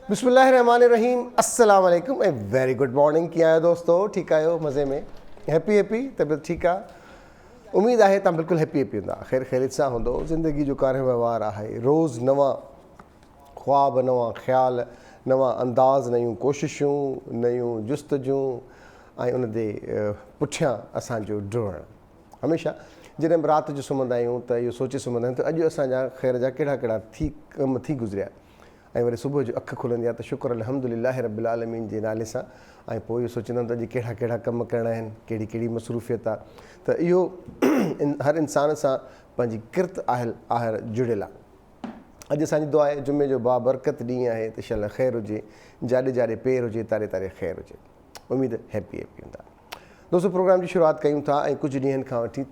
बिस्मिल्लाहिर्रहमानिर्रहीम, अस्सलाम वालेकुम ए वेरी गुड मॉर्निंग। कीअं आहियो दोस्तो? ठीकु आहियो? मज़े में? हैप्पी तबियत ठीकु आहे? उमेदु आहे तव्हां बिल्कुलु हैप्पी हूंदा, ख़ैर ख़ैरियत सां हूंदो। ज़िंदगी जो कार्य वहिंवार आहे, रोज़ु नवां ख़्वाब, नवां ख़्याल, नवां अंदाज़, नयूं कोशिशूं, नयूं जुस्तजूं ऐं उन जे पुठियां असांजो डुड़णु। हमेशह जॾहिं बि राति जो सुम्हंदा आहियूं त इहो सोचे सुम्हंदा आहियूं त अॼु असांजा ख़ैर जा कहिड़ा कहिड़ा कम थी गुज़रिया, ऐं वरी सुबुह जो अखि खुलंदी आहे त शुक्र अल्हम्दुलिल्लाह रब्बिल आलमीन जे नाले सां। ऐं पोइ इहो सोचींदा आहियूं त अॼु कहिड़ा कहिड़ा कम करणा आहिनि, कहिड़ी कहिड़ी मसरूफ़ियत आहे। त इहो हर इंसान सां पंहिंजी किरत आहर जुड़ियल आहे। अॼु असांजी दुआ आहे जुमे जो बाबरकत ॾींहुं आहे त शल ख़ैरु हुजे, जाॾे जाॾे पेर हुजे तारे तारे ख़ैरु हुजे। उमेदु हैप्पी हूंदा। दोस्तो, प्रोग्राम जी शुरूआति कयूं था ऐं कुझु ॾींहंनि खां वठी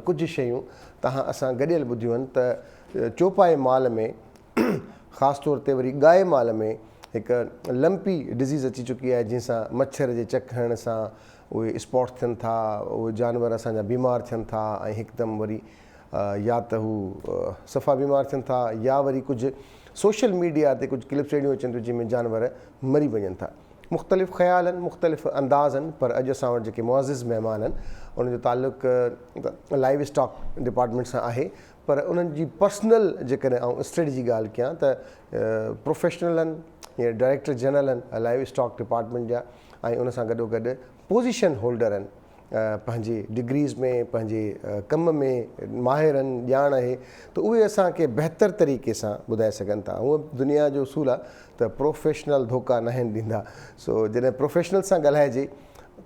कुझु शयूं असां गॾियल ॿुधियूं आहिनि त चौपाए माल में ख़ासि तौर ते वरी गाए माल में हिकु लंपी डिज़ीज़ अची चुकी आहे, जंहिंसां मच्छर जे चक हणण सां उहे स्पॉट थियनि था, उहे जानवर असांजा बीमार थियनि था ऐं हिकदमि वरी या त हू सफ़ा बीमार थियनि था या वरी कुझु सोशल मीडिया ते कुझु क्लिप्स अहिड़ियूं अचनि थियूं जंहिंमें जानवर मरी वञनि था। मुख़्तलिफ़ ख़्याल आहिनि, मुख़्तलिफ़ अंदाज़ आहिनि, पर अॼु असां वटि जेके मुअज़्ज़िज़ महिमान आहिनि उनजो ताल्लुक़ु लाइव स्टॉक डिपार्टमेंट सां आहे, पर उन्हनि जी पर्सनल जेकॾहिं आउं स्टडी जी ॻाल्हि कयां त प्रोफेशनल आहिनि या डायरेक्टर जनरल आहिनि लाइव स्टॉक डिपार्टमेंट जा, ऐं उन सां गॾोगॾु पोज़ीशन होल्डर आहिनि, पंहिंजे डिग्रीज़ में, पंहिंजे कम में माहिर आहिनि, ॼाण आहे, त उहे असांखे बहितर तरीक़े सां ॿुधाए सघनि था। उहा दुनिया जो उसूल आहे त प्रोफेशनल धोखा न आहिनि ॾींदा। सो जॾहिं प्रोफेशनल सां ॻाल्हाइजे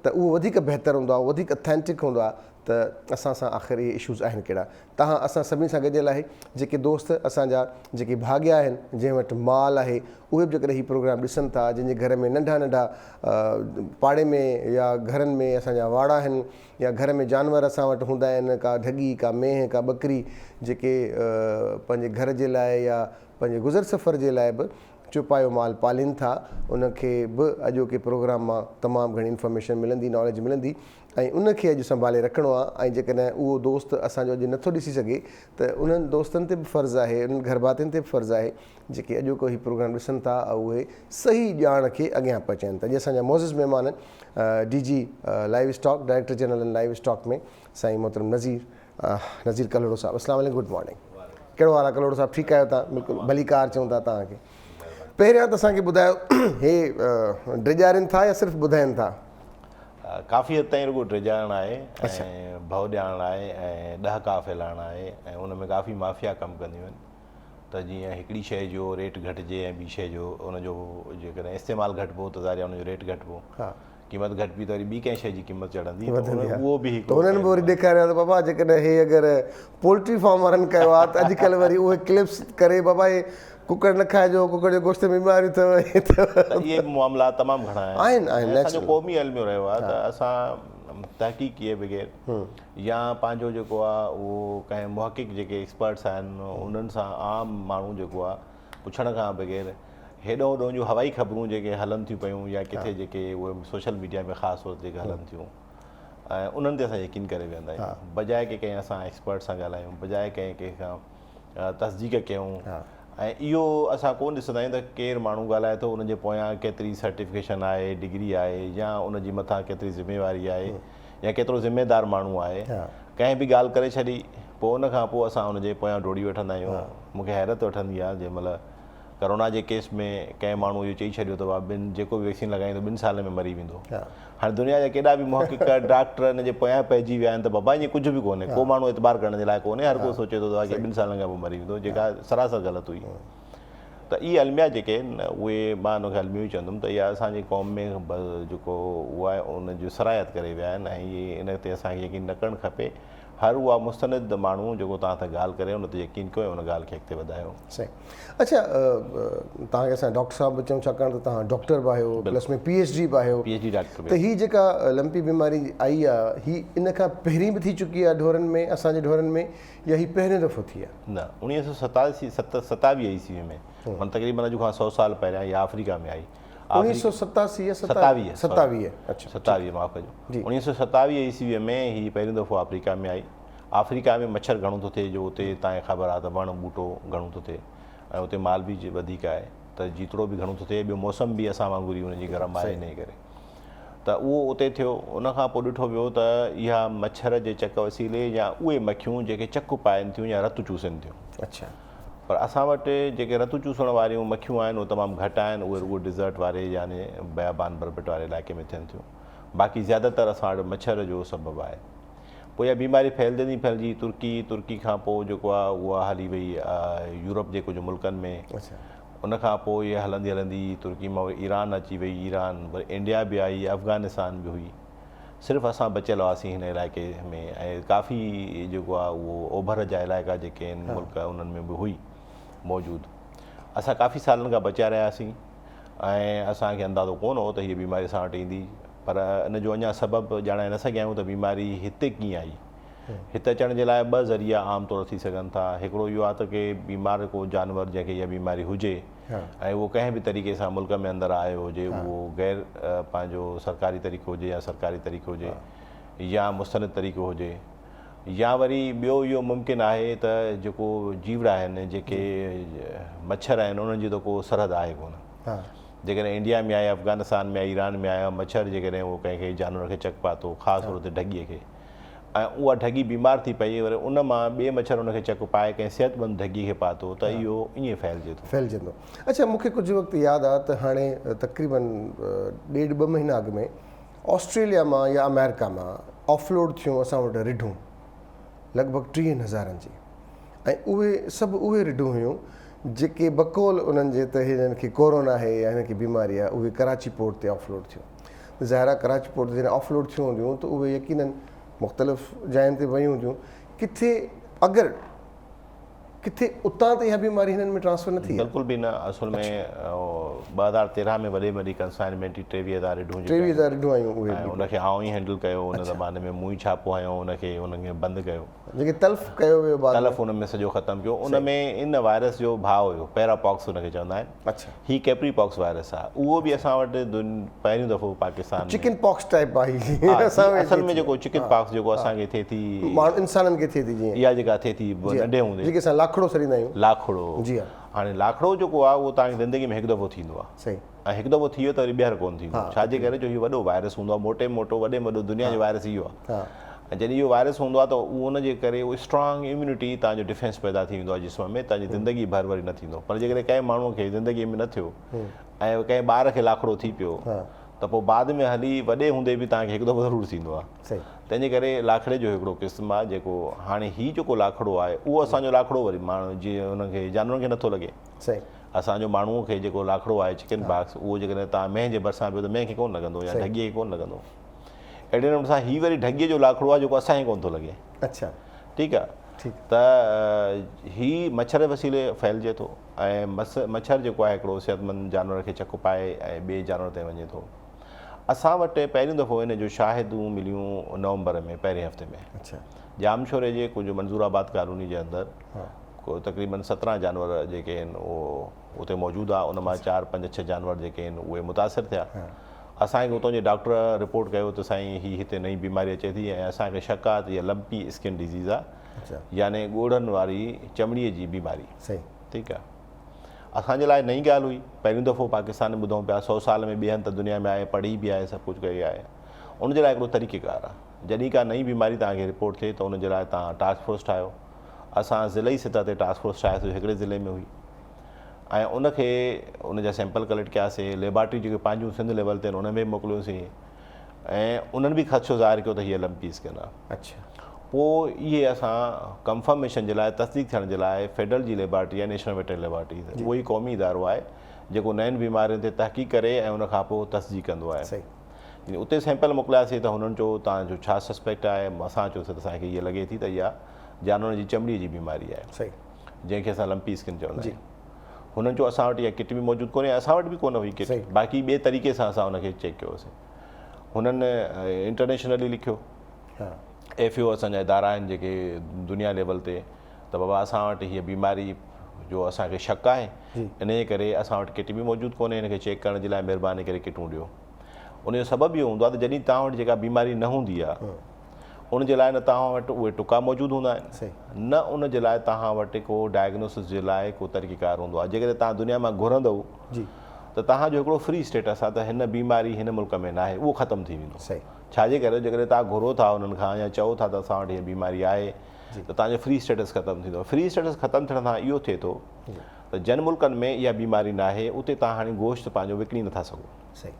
त उहो वधीक बहितर हूंदो आहे, वधीक ऑथेंटिक हूंदो आहे त असां सां आख़िर इहे इशूज़ आहिनि कहिड़ा। तव्हां असां सभिनी सां गॾियल आहे, जेके दोस्त असांजा जेके भाॻिया आहिनि, जंहिं वटि माल आहे, उहे बि जेकॾहिं हीउ प्रोग्राम ॾिसनि था, जंहिंजे घर में नंढा नंढा पाड़े में या घरनि में असांजा वाड़ा आहिनि, या घर में जानवर असां वटि हूंदा आहिनि, का ढगी, का मेंह, का ॿकरी, जेके पंहिंजे घर जे लाइ या पंहिंजे गुज़र सफ़र जे लाइ बि चौपायो माल पालीनि था, उनखे बि अॼोके प्रोग्राम मां तमामु घणी इंफॉर्मेशन मिलंदी, नॉलेज मिलंदी, ऐं उनखे अॼु संभाले रखिणो आहे। ऐं जेकॾहिं उहो दोस्त असांजो अॼु नथो ॾिसी सघे त उन्हनि दोस्तनि ते बि फ़र्ज़ु आहे, उन्हनि घर भातियुनि ते बि फ़र्ज़ु आहे जेके अॼोको हीउ प्रोग्राम ॾिसनि था, उहे सही ॼाण खे अॻियां पहुचाइनि था। अॼु असांजा मुअज़्ज़िज़ महिमान आहिनि DG live stock, director general live stock में साईं मोहतरम नज़ीर कलोड़ो साहिबु। अस्सलाम वालेकुम, गुड मॉर्निंग। कहिड़ो हाल आहे कलोड़ो साहिबु? ठीकु आहियो तव्हां? बिल्कुलु भली कार चऊं था तव्हांखे। पहिरियां त असांखे ॿुधायो, हे ड्रिजारनि था या सिर्फ़ु ॿुधाइनि था? काफ़ी हद ताईं रुॻो ड्रिजाइणु आहे ऐं भउ ॾियारणु आहे ऐं ॾहका फैलाइणु आहे, ऐं उन में काफ़ी माफ़िया कमु कंदियूं आहिनि। त जीअं हिकिड़ी शइ जो रेट घटिजे ऐं ॿी शइ जो उनजो जेकॾहिं इस्तेमालु घटिबो त ज़ाहिर आहे उनजो रेट घटिबो, क़ीमत घटिबी त वरी ॿी कंहिं शइ जी क़ीमत चढ़ंदी, उहो बि हिकु। उन्हनि बि वरी ॾेखारियो त बाबा जेकॾहिं हे अगरि पोल्ट्री फार्म वारनि कयो आहे त अॼुकल्ह वरी उहे क्लिप्स करे बाबा हे कुकड़ न खाइजो, कुकड़ जे गोश्त में बीमारियूं अथव। इहे मामला तमामु घणा आहिनि। असांजो क़ौमी हलमियो रहियो आहे त असां तहक़ीक़ किए बग़ैर या पंहिंजो जेको आहे उहो कंहिं मुहक़िक़ जेके एक्सपर्ट्स आहिनि उन्हनि सां आम माण्हू जेको आहे पुछण खां बग़ैर हेॾो होॾो जूं हवाई ख़बरूं जेके हलनि थियूं पियूं या किथे जेके उहे सोशल मीडिया में ख़ासि तौर ते जेके हलनि थियूं, ऐं उन्हनि ते असां यकीन करे वेहंदा आहियूं, बजाए की कंहिं असां एक्सपर्ट सां ॻाल्हायूं, बजाए कंहिं खां तस्दीक कयूं। ऐं इहो असां कोन ॾिसंदा आहियूं त केरु माण्हू ॻाल्हाए थो उनजे पोयां केतिरी सर्टिफिकेशन आहे, डिग्री आहे, या उनजी मथां केतिरी ज़िम्मेवारी आहे, या केतिरो ज़िम्मेदार माण्हू आहे। कंहिं बि ॻाल्हि करे छॾी, पोइ उन खां पोइ असां उनजे पोयां डोड़ी वठंदा आहियूं। मूंखे हैरत वठंदी आहे जंहिं महिल करोना जे केस में कंहिं माण्हू इहो चई छॾियो त जेको बि वैक्सीन लॻाईंदो 2 साल में मरी वेंदो। हाणे दुनिया जा केॾा बि मुहक़िक़ डॉक्टर हिन जे पोयां पइजी विया आहिनि त बाबा ईअं कुझु बि कोन्हे, को माण्हू एतबार करण जे लाइ कोन्हे, हर को सोचे थो की 2 सालनि खां पोइ मरी वेंदो, जेका सरासर ग़लति हुई। त इहे अलमिया जेके आहिनि उहे मां हुनखे अलमियो ई चवंदुमि त इहा असांजी क़ौम में जेको उहा आहे उनजो सरायत करे विया आहिनि, ऐं इहे इन ते असांखे यकीन न करणु खपे। हर उहा मुस्तनिद माण्हू जेको तव्हां सां ॻाल्हि करे उन ते यकीन कयो, उन ॻाल्हि खे अॻिते वधायो। सही। अच्छा, तव्हांखे असां डॉक्टर साहिबु चऊं छाकाणि त तव्हां डॉक्टर बि आहियो, प्लस में PhD बि आहियो। PhD doctor. त हीअ जेका लंपी बीमारी आई आहे, हीअ इन खां पहिरीं बि थी चुकी आहे ढोरनि में, असांजे ढोरनि में, या हीअ पहिरियों दफ़ो थी आहे? न, 1927 ईस्वी में, माना तक़रीबन अॼु खां 100 साल पहिरियां इहा अफ्रीका में आई। 1987 27 माफ़ कजो, 1927 ईस्वीअ में हीअ पहिरियों दफ़ो अफ्रीका में आई। अफ्रीका में मच्छर घणो थो थिए, जो उते तव्हांखे ख़बर आहे त वण ॿूटो घणो थो थिए ऐं उते माल बि वधीक आहे। त जेतिरो बि घणो थो थिए, ॿियो मौसम बि असां वांगुरु ई हुनजी गरम आहे, इन करे त उहो उते थियो। उनखां पोइ ॾिठो वियो त इहा मच्छर जे चक वसीले या उहे मखियूं जेके चकु पाइनि थियूं या रतु चूसनि थियूं। अच्छा। पर असां वटि जेके रतु चूसण वारियूं मखियूं आहिनि उहे तमामु घटि आहिनि, उहे रुॻो डिज़र्ट वारे यानी बयाबान बरबट वारे इलाइक़े में थियनि थियूं। बाक़ी ज़्यादातर असां वटि मच्छर जो सबबु आहे। पोइ इहा बीमारी फैलजंदी तुर्की खां पोइ जेको आहे उहा हली वई यूरोप जेको जो मुल्कनि में। उनखां पोइ इहा हलंदी हलंदी तुर्की मां ईरान अची वई, ईरान वरी इंडिया बि आई, अफ़गानिस्तान बि हुई। सिर्फ़ु असां बचियल हुआसीं हिन इलाइक़े में, ऐं काफ़ी जेको आहे उहो ओभर जा इलाइक़ा जेके आहिनि मुल्क उन्हनि में बि हुई मौजूदु। असां काफ़ी सालनि खां बचिया रहियासीं ऐं असांखे अंदाज़ो कोन हो त हीअ बीमारी असां वटि ईंदी, पर इन जो अञा सबबु ॼाणाए न सघिया आहियूं त बीमारी हिते कीअं आई। हिते अचण जे लाइ ॿ ज़रिया आम तौर थी सघनि था। हिकिड़ो इहो आहे त की बीमार को जानवर जंहिंखे इहा बीमारी हुजे ऐं उहो कंहिं बि तरीक़े सां मुल्क में अंदरि आयो हुजे, उहो गैर पंहिंजो सरकारी तरीक़ो हुजे या सरकारी तरीक़ो हुजे या मुस्तनिद तरीक़ो हुजे, या वरी ॿियो इहो मुमकिन आहे त जेको जीवड़ा आहिनि, जेके मच्छर आहिनि, उन्हनि जी त को सरहद आहे कोन। जेकॾहिं इंडिया में आहे, अफ़गानिस्तान में आहे, ईरान में आहे, मच्छर जेकॾहिं उहो कंहिंखे जानवर खे चक पातो, ख़ासि तौर ते ढॻीअ खे, ऐं उहा ढॻी बीमार थी पई, वरी उन मां ॿिए मच्छर उनखे चक पाए कंहिं सिहतमंद ढॻी खे पातो त इहो ईअं फैलिजंदो। अच्छा, मूंखे कुझु वक़्तु यादि आहे त हाणे तक़रीबन 1.5-2 महीना अॻु में ऑस्ट्रेलिया मां या अमेरिका मां ऑफलोड थियूं असां वटि रिढूं लॻभॻि 30,000 जी, ऐं उहे सभु उहे रिढूं हुयूं जेके बकौल उन्हनि जे त हिननि खे कोरोना आहे या हिनखे बीमारी आहे, उहे कराची पोर्ट ते ऑफलोड थियूं। ज़ाहिर आहे कराची पोर्ट ते जॾहिं ऑफलोड थियूं हूंदियूं त उहे यकीननि मुख़्तलिफ़ जायुनि ते वयूं हूंदियूं। किथे अगरि किथे उतां त इहा बीमारी हिननि में ट्रांसफर न थी? बिल्कुलु बि न। असल में 2013 में वॾी कंसाइनमेंट 23,000 रिढूं आयूं, उहे उनखे आऊं ई हैंडल कयो। उन ज़माने में मूं ई छापो हयो, उनखे बंदि कयो, जेके तल्फ़ कयो वियो, तलफ़ उन में सॼो ख़तमु कयो। उन में इन वायरस जो भाउ हुयो, पैरापॉक्स उनखे चवंदा आहिनि। अच्छा। ही कैप्रीपॉक्स वायरस आहे, उहो बि असां वटि पहिरियों दफ़ो पाकिस्तान चिकन पॉक्स टाइप आई। असल में जेको चिकन पॉक्स जेको असांखे थिए थी, इंसाननि खे थिए थी, जीअं इहा जेका थिए थी नंढे हूंदे, जेके असां लाखड़ो सरींदा आहियूं। लाखड़ो, जी हा। हाणे लाखड़ो जेको आहे उहो तव्हांजी ज़िंदगी में हिकु दफ़ो थींदो आहे। सही। ऐं हिकु दफ़ो थी वियो त वरी ॿीहर कोन थींदो। छाजे करे? जो इहो वॾो वायरस हूंदो आहे, वॾे में वॾो दुनिया जो वायरस इहो आहे। ऐं जॾहिं इहो वायरस हूंदो आहे त उहो उनजे करे उहो स्ट्रॉन्ग इम्यूनिटी तव्हांजो डिफेंस पैदा थी वेंदो आहे जिस्म में, तव्हांजी ज़िंदगी भर वरी न थींदो। पर जेकॾहिं कंहिं माण्हूअ खे ज़िंदगीअ में न थियो ऐं कंहिं ॿार खे लाखड़ो थी पियो त पोइ बाद में हली वॾे हूंदे बि तव्हांखे हिकु दफ़ो ज़रूरु थींदो आहे। तंहिंजे करे लाखड़े जो हिकिड़ो क़िस्म आहे जेको हाणे हीउ जेको लाखड़ो आहे उहो असांजो लाखड़ो वरी माण्हू जीअं हुनखे जानवरनि खे नथो लॻे। सही। असांजो माण्हूअ खे जेको लाखड़ो आहे चिकन पॉक्स, उहो जेकॾहिं तव्हां मेंह जे भरिसां पियो त मेंह खे कोन लॻंदो या ढॻीअ खे कोन लॻंदो। अहिड़े नमूने सां हीउ वरी ढॻीअ जो लाखड़ो आहे जेको असांखे कोन थो लॻे। अच्छा, ठीकु आहे। त हीउ मच्छर वसीले फैलिजे थो ऐं मच्छर जेको आहे हिकिड़ो सिहतमंद जानवर खे चक पाए ऐं ॿिए जानवर ते वञे थो। असां वटि पहिरियों दफ़ो इन जो शाहिदूं मिलियूं नवंबर में, पहिरें हफ़्ते में। अच्छा। जामशोरे जे कुझु मंज़ूराबाद कॉलोनी जे अंदरि को तक़रीबन 17 जानवर जेके आहिनि उहो उते मौजूदु आहे। उन मां 4, 5, 6 जानवर जेके आहिनि उहे मुतासिर थिया। असांखे उतां जे डॉक्टर रिपोर्ट कयो त साईं हीअ हिते नई बीमारी अचे थी ऐं असांखे शक आहे त इहा लंपी स्किन डिज़ीज़ आहे, यानी ॻोढ़नि वारी चमड़ीअ जी बीमारी। सही। ठीकु आहे। असांजे लाइ नई ॻाल्हि हुई, पहिरियों दफ़ो पाकिस्तान में ॿुधूं पिया। 100 साल में ॿिए हंधि दुनिया में आहे, पढ़ी बि आहे, सभु कुझु कई आहे। उनजे लाइ हिकिड़ो तरीक़ेकार आहे, जॾहिं का नई बीमारी तव्हांखे रिपोर्ट थिए त उनजे लाइ तव्हां टास्क फोर्स ठाहियो। असां ज़िले सतह ते टास्क फोर्स ठाहियोसीं, हिकिड़े ज़िले में हुई, ऐं उनखे उनजा सैंपल कलेक्ट कयासीं। लेबॉरेटरी जेके पंहिंजूं सिंध लेवल ते आहिनि उन में मोकिलियोसीं ऐं उन्हनि बि ख़दशो ज़ाहिर कयो त हीअ लंपी स्किन आहे। अच्छा। पोइ इहे असां कंफर्मेशन जे लाइ, तस्दीक थियण जे लाइ फेडरल जी लेबॉरेटरी आहे, नेशनल वेटनरी लेबॉरेटरी, उहो ई क़ौमी इदारो आहे जेको नयुनि बीमारियुनि ते तहक़ीक़ करे ऐं उनखां पोइ तस्दीक कंदो आहे। उते सैंपल मोकिलियासीं त हुननि चयो तव्हांजो छा सस्पेक्ट आहे? असां चयोसीं त असांखे ईअं लॻे थी त इहा जानवरनि जी चमड़ीअ जी बीमारी आहे। सही। जंहिंखे असां लंपी स्किन चवंदा आहियूं। हुननि चयो असां वटि इहा किट बि मौजूदु कोन्हे, असां वटि बि कोन हुई किट, बाक़ी ॿिए तरीक़े सां असां हुनखे चेक कयोसीं। हुननि इंटरनेशनली लिखियो, FAO असांजा इदारा आहिनि जेके दुनिया लेवल ते, त बाबा असां वटि हीअ बीमारी जो असांखे शक आहे, इन जे करे असां वटि किट बि मौजूदु कोन्हे, हिनखे चेक करण जे लाइ महिरबानी करे किटूं ॾियो। उनजो सबबु इहो हूंदो आहे त जॾहिं तव्हां वटि जेका बीमारी न हूंदी आहे उन जे लाइ न तव्हां वटि उहे टुका मौजूदु हूंदा आहिनि, सही, न उन जे लाइ तव्हां वटि को डायग्नोसिस जे लाइ को तरीक़ेकार हूंदो आहे। जेकॾहिं तव्हां दुनिया मां घुरंदव जी, त तव्हांजो हिकिड़ो फ्री स्टेटस आहे त हिन बीमारी हिन मुल्क में न आहे, उहो ख़तमु थी वेंदो। सही, छाजे करे? जेकॾहिं तव्हां घुरो था उन्हनि खां या चओ था त असां वटि हीअ बीमारी आहे त तव्हांजो फ्री स्टेटस ख़तमु थींदो। फ्री स्टेटस ख़तमु थियण सां इहो थिए थो त जिन मुल्कनि में इहा बीमारी न आहे उते तव्हां हाणे गोश्त पंहिंजो विकिणी नथा सघो। सही,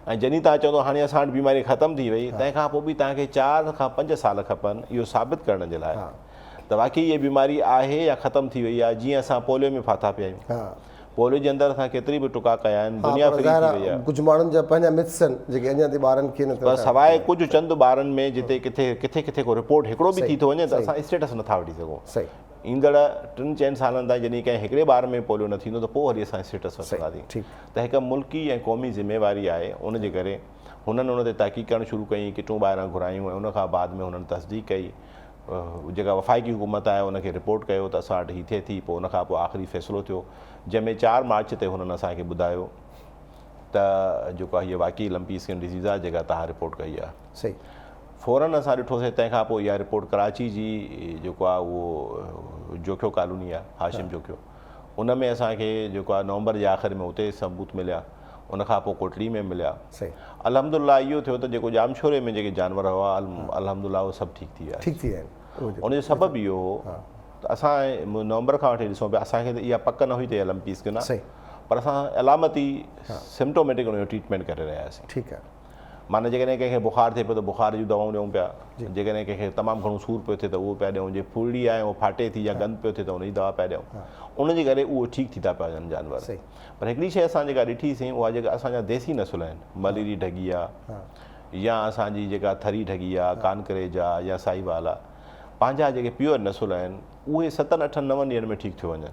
ऐं जॾहिं तव्हां चवंदो हाणे असां वटि बीमारी ख़तमु थी वई, तंहिंखां पोइ बि तव्हांखे 4 खां 5 साल खपनि इहो साबित करण जे लाइ त वाक़ई इहा बीमारी आहे या ख़तमु थी वई आहे। जीअं असां पोलियो में फाथा पिया आहियूं, पोलियो जे अंदरि असां केतिरी बि टुका कया आहिनि, दुनिया फ्री थी वई आहे। कुझु माण्हुनि जा पंहिंजा मिथ्स आहिनि जेके अञा ताईं ॿारनि खे पर सवाइ कुझु चंद ॿारनि में जिते किथे किथे किथे को रिपोर्ट हिकिड़ो बि थी थो वञे त असां स्टेटस नथा वठी सघूं। सही, ईंदड़ 3-4 सालनि ताईं जॾहिं कंहिं हिकिड़े ॿार में पोलियो न थींदो त पोइ वरी असां स्टेटस वठंदासीं। ठीकु, त हिकु मुल्की ऐं क़ौमी ज़िम्मेवारी आहे, उनजे करे हुननि उन ते तहक़ीक़ करणु शुरू कई, किटूं ॿाहिरां घुरायूं ऐं उनखां बाद में हुननि तस्दीक कई, जेका वफ़ाक़ी हुकूमत आहे उनखे रिपोर्ट कयो त असां वटि हीअ थिए थी। पोइ उनखां पोइ आख़िरी फ़ैसिलो थियो जंहिंमें 4 मार्च ते हुननि असांखे ॿुधायो त जेको आहे हीअ वाक़ई लंपी स्किन डिज़ीज़ आहे जेका तव्हां रिपोर्ट कई आहे। सही, फ़ौरन असां ॾिठोसीं। तंहिंखां पोइ इहा रिपोर्ट कराची जी जेको आहे उहो जोखियो कॉलोनी आहे, हाशिम जोखियो, उन में असांखे जेको आहे नवंबर जे आख़िर में उते सबूत मिलिया, उनखां पोइ कोटड़ी में मिलिया। सही, अल्हम्दुलिल्लाह इहो थियो त जेको जामशोरे में जेके जानवर हुआ अल्हम्दुलिल्लाह उहे सभु ठीकु थी विया। ठीक थी विया आहिनि। उनजो सबबु इहो हो त असां नवंबर खां वठी ॾिसूं पिया, असांखे त इहा पक न हुई त इहा लंपी स्किन आहे, सही, पर असां अलामती सिम्टोमेटिक उनजो ट्रीटमेंट करे रहियासीं। ठीकु आहे, माना जेकॾहिं कंहिंखे बुखार थिए पियो त बुखार जूं दवाऊं ॾियूं पिया, जेकॾहिं कंहिंखे तमामु घणो सूरु पियो थिए त उहो पिया ॾियूं, जे फुल्ड़ी आहे उहो फाटे थी या गंद पियो थिए त उनजी दवा पिया ॾियूं, उनजे करे उहो ठीकु थी था पिया वञनि जानवर। सही, पर हिकिड़ी शइ असां जेका ॾिठीसीं उहा जेका असांजा देसी नसुल आहिनि, मलेरी ढगी आहे या असांजी जेका थरी ढगी आहे, कानकरेज आहे या साईवाल आहे, पंहिंजा जेके प्योर नसुल आहिनि उहे 7-8-9 ॾींहंनि में ठीकु थियो वञनि।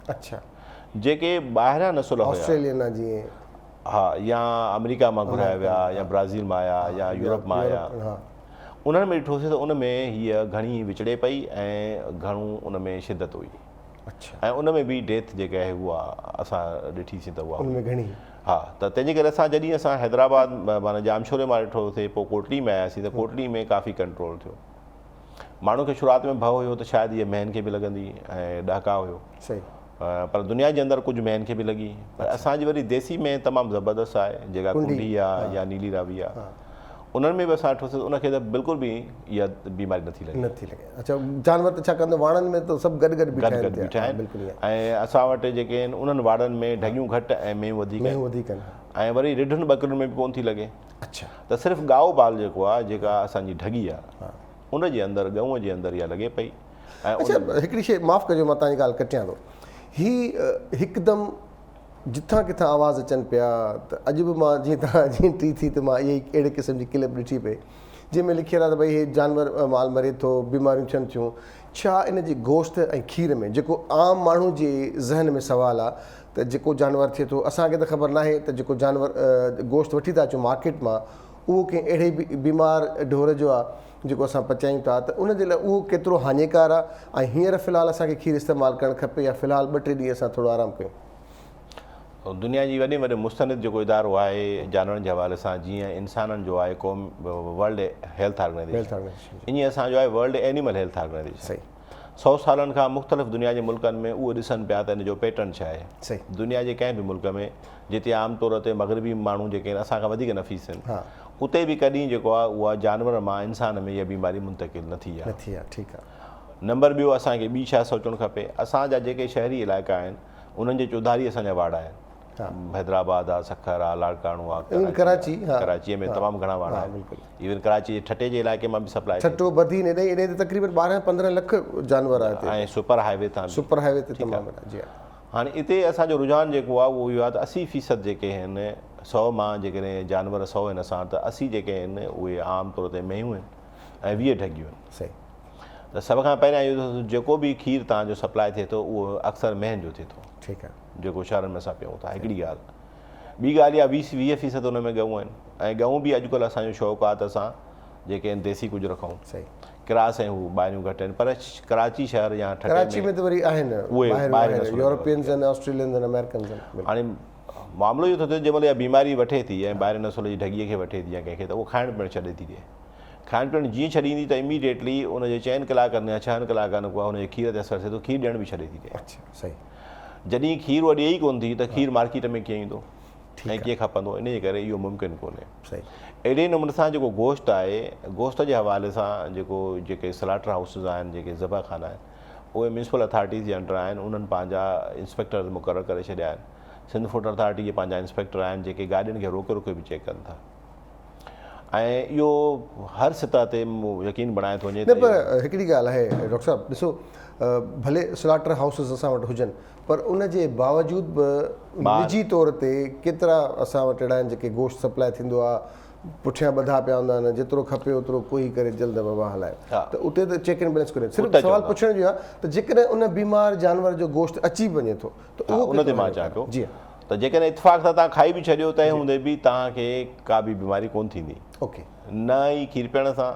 अच्छा, जेके ॿाहिरियां नसुल हुया, ऑस्ट्रेलियन आहे जीअं, हा, या अमेरिका मां घुराया विया या ब्राज़ील मां आया या यूरोप मां आया, उन्हनि में ॾिठोसीं त उन में हीअ घणी विचड़े पई ऐं घणो उन में शिदत हुई। अच्छा, ऐं उन में बि डेथ जेका आहे उहा असां ॾिठीसीं त उहा उनमें घणी, हा। त तंहिंजे करे असां जॾहिं असां हैदराबाद माना जामशोरे मां ॾिठोसीं, पोइ कोटड़ी में आयासीं त कोटड़ी में काफ़ी कंट्रोल थियो। माण्हू खे शुरूआति में भउ हुयो त शायदि इहा महन खे बि लॻंदी ऐं ॾहका हुयो, सही, पर दुनिया जे अंदरि कुझु महन खे बि लॻी। पर असांजी वरी देसी में तमामु ज़बरदस्त आहे जेका कुंडी आहे या नीली रावी आहे, उन्हनि में बि असां ॾिठोसीं उनखे त बिल्कुलु बि इहा बीमारी नथी लॻे। अच्छा, जानवर त छा कंदो, वाणनि में त सभु गॾु बीठा आहिनि ऐं असां वटि जेके आहिनि उन्हनि वाड़नि में ढगियूं घटि ऐं मेंहूं वधीक आहिनि ऐं वरी रिढुनि बकरियुनि में बि कोन थी लॻे। अच्छा, त सिर्फ़ु गाओ बाल जेको आहे जेका असांजी ढगी आहे उनजे अंदरि गऊं जे अंदरि इहा लॻे पई। ऐं अच्छा, हिकिड़ी शइ माफ़ु कजो, मां तव्हांजी ॻाल्हि कटियां थो, हीअ हिकदमि जिथां किथां आवाज़ अचनि पिया त अॼु बि मां जीअं तव्हां जीअं टी थी त मां इहा ई अहिड़े क़िस्म जी क्लिप ॾिठी पई जंहिंमें लिखियलु आहे त भई इहे जानवर माल मरे थो, बीमारियूं थियनि थियूं। छा इन जी गोश्त ऐं खीर में, जेको आम माण्हू जे ज़हन में सुवालु आहे त जेको जानवर थिए थो, असांखे त ख़बर नाहे त जेको जानवर गोश्त वठी था अचूं मार्केट मां उहो कंहिं अहिड़े बीमार ढोर जो आहे जेको असां पचायूं था, त उन जे लाइ उहो केतिरो हानिकार आहे ऐं हींअर फ़िलहालु असांखे खीर इस्तेमालु करणु खपे या फ़िलहालु 2-3 ॾींहं असां थोरो आरामु कयूं। दुनिया जी वॾे में वॾे मुस्तनिद जेको इदारो आहे जानवरनि जे हवाले सां, जीअं इंसाननि जो आहे क़ौम वर्ल्ड हेल्थ ऑर्गेनाइज़ेशन, ईअं असांजो आहे वर्ल्ड एनिमल हेल्थ ऑर्गेनाइज़ेशन। सही, 100 सालनि खां मुख़्तलिफ़ दुनिया जे मुल्कनि में उहो ॾिसनि पिया त इन जो पैटर्न छा आहे। सही, दुनिया जे कंहिं बि मुल्क में जिते आमतौर ते मग़रबी माण्हू जेके आहिनि असांखां वधीक नफ़ीस आहिनि, उते बि कॾहिं जेको आहे उहा जानवर मां इंसान में इहा बीमारी मुंतक़िल न थी आहे। ठीकु आहे। नंबर ॿियो, असांखे ॿी छा सोचणु खपे, असांजा जेके शहरी इलाइक़ा आहिनि उन्हनि जे चौधारी असांजा वाड़ा आहिनि, हैदराबाद आहे, सखर आहे, लाड़काणो आहे, कराचीअ में तमामु घणा वाड़ा आहिनि। इवन कराची जे ठटे जे इलाइक़े मां बि सप्लाई, ठटो बधी एॾे तक़रीबन 12-15 लख जानवर आहे ऐं सुपर हाईवे तां ते। हाणे हिते असांजो रुझान जेको आहे उहो इहो आहे त 80% जेके आहिनि 100 मां जेकॾहिं जानवर 100 आहिनि असां त 80 जेके आहिनि उहे आम तौर ते मेंहूं आहिनि ऐं 20 ढगियूं आहिनि। सही, त सभ खां पहिरियां इहो जेको बि खीर तव्हांजो सप्लाई थिए थो उहो अक्सर महन जो थिए थो। ठीकु आहे, जेको शहरनि में असां पियूं था। हिकिड़ी ॻाल्हि, ॿी ॻाल्हि इहा 20% उन में गऊं आहिनि ऐं गऊं बि अॼुकल्ह असांजो शौक़ु आहे त असां जेके आहिनि देसी कुझु रखूं। सही, क्रास ऐं हू ॿाहिरियूं घटि आहिनि, पर कराची शहर या कराची में त वरी आहिनि उहे यूरोपियंस आहिनि, ऑस्ट्रेलियंस आहिनि, अमेरिकन्स आहिनि। हाणे मामिलो इहो थो थिए जंहिंमहिल इहा बीमारी वठे थी ऐं ॿाहिरि नसुल जी ढगीअ खे वठे थी या कंहिंखे, त उहो खाइण पीअणु छॾे थी ॾिए। खाइण पीअण जीअं छॾींदी त इमीडिएटली उनजे 4 कलाकनि या 6 कलाकनि खां उनजे खीर ते असरु थिए थो, खीर ॾियण बि छॾे थी ॾिए। अच्छा सही। जॾहिं खीर उहा ॾिए ई कोन थी त खीर मार्केट में कीअं ईंदो ऐं कीअं खपंदो, इन जे करे इहो मुमकिन कोन्हे। सही। अहिड़े नमूने सां जेको गोश्त आहे, गोश्त जे हवाले सां जेके स्लाटर हाउसिस आहिनि, जेके ज़बाख़ाना आहिनि, उहे म्यूनसिपल अथॉरिटीज़ जे अंडर आहिनि। उन्हनि पंहिंजा इंस्पेक्टर मुक़ररु करे छॾिया आहिनि। सिंध फूड अथॉरिटी जे पंहिंजा इंस्पेक्टर आहिनि जेके गाॾियुनि खे रोके रोके बि चेक कनि था, ऐं इहो हर सतह ते यकीन बणाए थो वञे। न पर हिकिड़ी ॻाल्हि आहे डॉक्टर साहिबु, ॾिसो भले स्लाटर हाउसिस असां वटि हुजनि, पर उन जे बावजूद बि निजी तौर ते केतिरा असां वटि अहिड़ा आहिनि जेके गोश्त सप्लाई थींदो आहे, पुठियां ॿधा पिया हूंदा आहिनि, जेतिरो खपे ओतिरो कोई करे जल्द बाबा हलाए। त उते त चेक एंड बैलेंस कोन्हे। सिर्फ़ु सवाल पुछण जो आहे त जेकॾहिं उन बीमार जानवर जो गोश्त अची वञे थो त उहो उन ते मां चवां पियो जी त जेकॾहिं इतफ़ाक़ सां तव्हां खाई बि छॾियो तंहिं हूंदे बि तव्हांखे का बि बीमारी कोन थींदी। ओके। न ई खीर पीअण सां,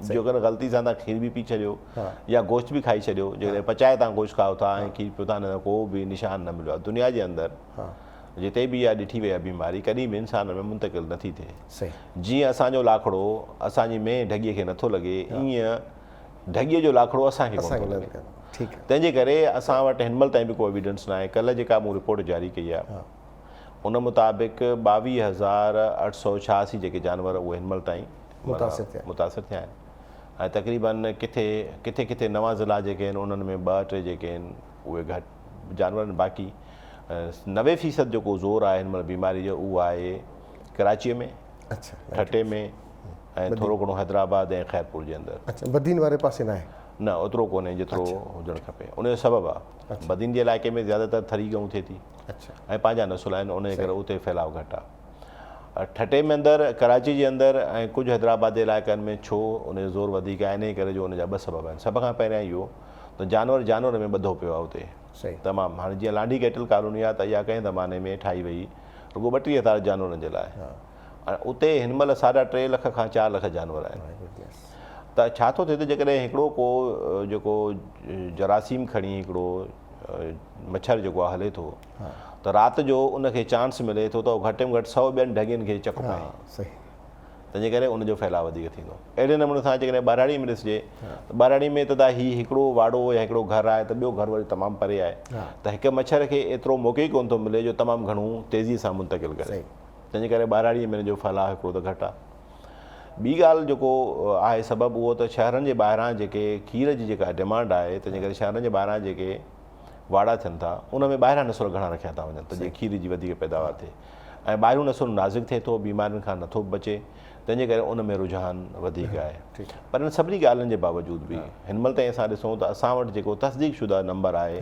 जेकॾहिं ग़लती सां तव्हां खीर बि पी छॾियो या गोश्त बि खाई छॾियो, जेकॾहिं पचाए तव्हां गोश्त खाओ था ऐं खीर पियो था, न को बि निशान न मिलियो आहे दुनिया जे अंदरि। जिते बि इहा ॾिठी वई आहे बीमारी, कॾहिं बि इंसान में मुंतक़िल नथी थिए। सही। जीअं असांजो लाखड़ो असांजी में ढॻीअ खे नथो लॻे, ईअं ढॻीअ जो लाखड़ो असांखे कोन थो लॻे। ठीकु आहे। तंहिंजे करे असां वटि हिन महिल ताईं बि को एविडेंस न आहे। कल्ह जेका मूं रिपोर्ट जारी कई आहे उन मुताबिक़ 22,886 जेके जानवर उहे हिन महिल ताईं मुतासिर थिया आहिनि, ऐं तक़रीबन किथे किथे किथे नवां ज़िला जेके आहिनि उन्हनि में 2-3 जेके आहिनि उहे घटि जानवर आहिनि। बाक़ी 90% जेको ज़ोर आहे हिन महिल बीमारी जो उहो आहे कराचीअ में, ठटे में, ऐं थोरो घणो हैदराबाद ऐं ख़ैरपुर जे अंदरि। अच्छा, बदीन वारे पासे न आहे? न, ओतिरो कोन्हे जेतिरो हुजणु खपे। उनजो सबबु आहे बदीन जे इलाइक़े में ज़्यादातर थरी गऊं थिए थी ऐं पंहिंजा नसुल आहिनि, उनजे करे उते फैलाव घटि आहे। ठटे में अंदरि, कराची जे अंदरि ऐं कुझु हैदराबाद जे इलाइक़नि में छो उनजो ज़ोर वधीक आहे, इन जे करे जो उनजा 2 सबबु आहिनि। सभ खां पहिरियां इहो त जानवर में ॿधो पियो आहे उते तमामु। हाणे जीअं लांडी कैटल कॉलोनी आहे त इहा कंहिं ज़माने में ठाही वई रुगो 32,000 जानवरनि जे लाइ, ऐं उते हिन महिल 3.5 लख खां 4 लख जानवर आहिनि। त छा थो थिए त जेकॾहिं हिकिड़ो को जेको जरासीम खणी हिकिड़ो मच्छर जेको आहे हले थो त राति जो उनखे चांस मिले थो त घटि में घटि 100 ॿियनि ढॻियुनि खे चक पाए, तंहिंजे करे उनजो फैलाव वधीक थींदो। अहिड़े नमूने सां जेकॾहिं ॿाराड़ी में ॾिसिजे त ॿाराड़ी में त हीउ हिकिड़ो वाड़ो या हिकिड़ो घरु आहे त ॿियो घरु वरी तमामु परे आहे, त हिकु मच्छर खे एतिरो मौक़ो ई कोन थो मिले जो तमामु घणो तेज़ीअ सां मुंतक़िल करे, तंहिंजे करे ॿाराड़ीअ में हिनजो फैलाव हिकिड़ो त घटि आहे। ॿी ॻाल्हि जेको आहे सबबु उहो त शहरनि जे ॿाहिरां जेके खीर जी जेका डिमांड आहे, तंहिंजे करे शहरनि जे ॿाहिरां जेके वाड़ा थियनि था उन में ॿाहिरां नसुल घणा रखिया था वञनि त जीअं खीर जी वधीक पैदावार थिए, ऐं ॿाहिरियों नसुल नाज़ुक थिए थो, बीमारियुनि खां नथो बचे, तंहिंजे करे उन में रुझान वधीक आहे। पर इन सभिनी ॻाल्हियुनि जे बावजूद बि हिन महिल ताईं असां ॾिसूं त असां वटि जेको तस्दीक शुदा नंबर आहे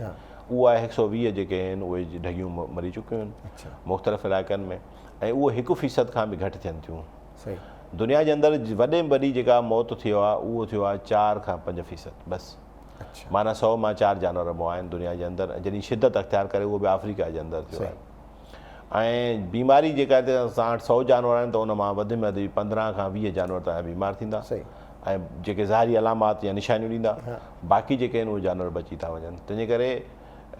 उहो आहे 120 जेके आहिनि उहे ढॻियूं मरी चुकियूं आहिनि मुख़्तलिफ़ इलाइक़नि में, ऐं उहो 1% खां बि घटि थियनि थियूं। दुनिया जे अंदरि वॾे में वॾी जेका मौत थियो आहे उहो थियो आहे 4 खां 5% बसि। माना 100 मां 4 जानवर मुआ आहिनि दुनिया जे अंदरि, जॾहिं शिदत अख़्तियार करे उहो बि अफ्रीका जे अंदरि थियो आहे। ऐं बीमारी जेका असां वटि 100 जानवर आहिनि त उन मां वधि में वधि 15 खां 20 जानवर तव्हां बीमार थींदा, ऐं जेके ज़ाहिरी अलामात या निशानियूं ॾींदा, बाक़ी जेके आहिनि उहे जानवर बची था वञनि। तंहिंजे करे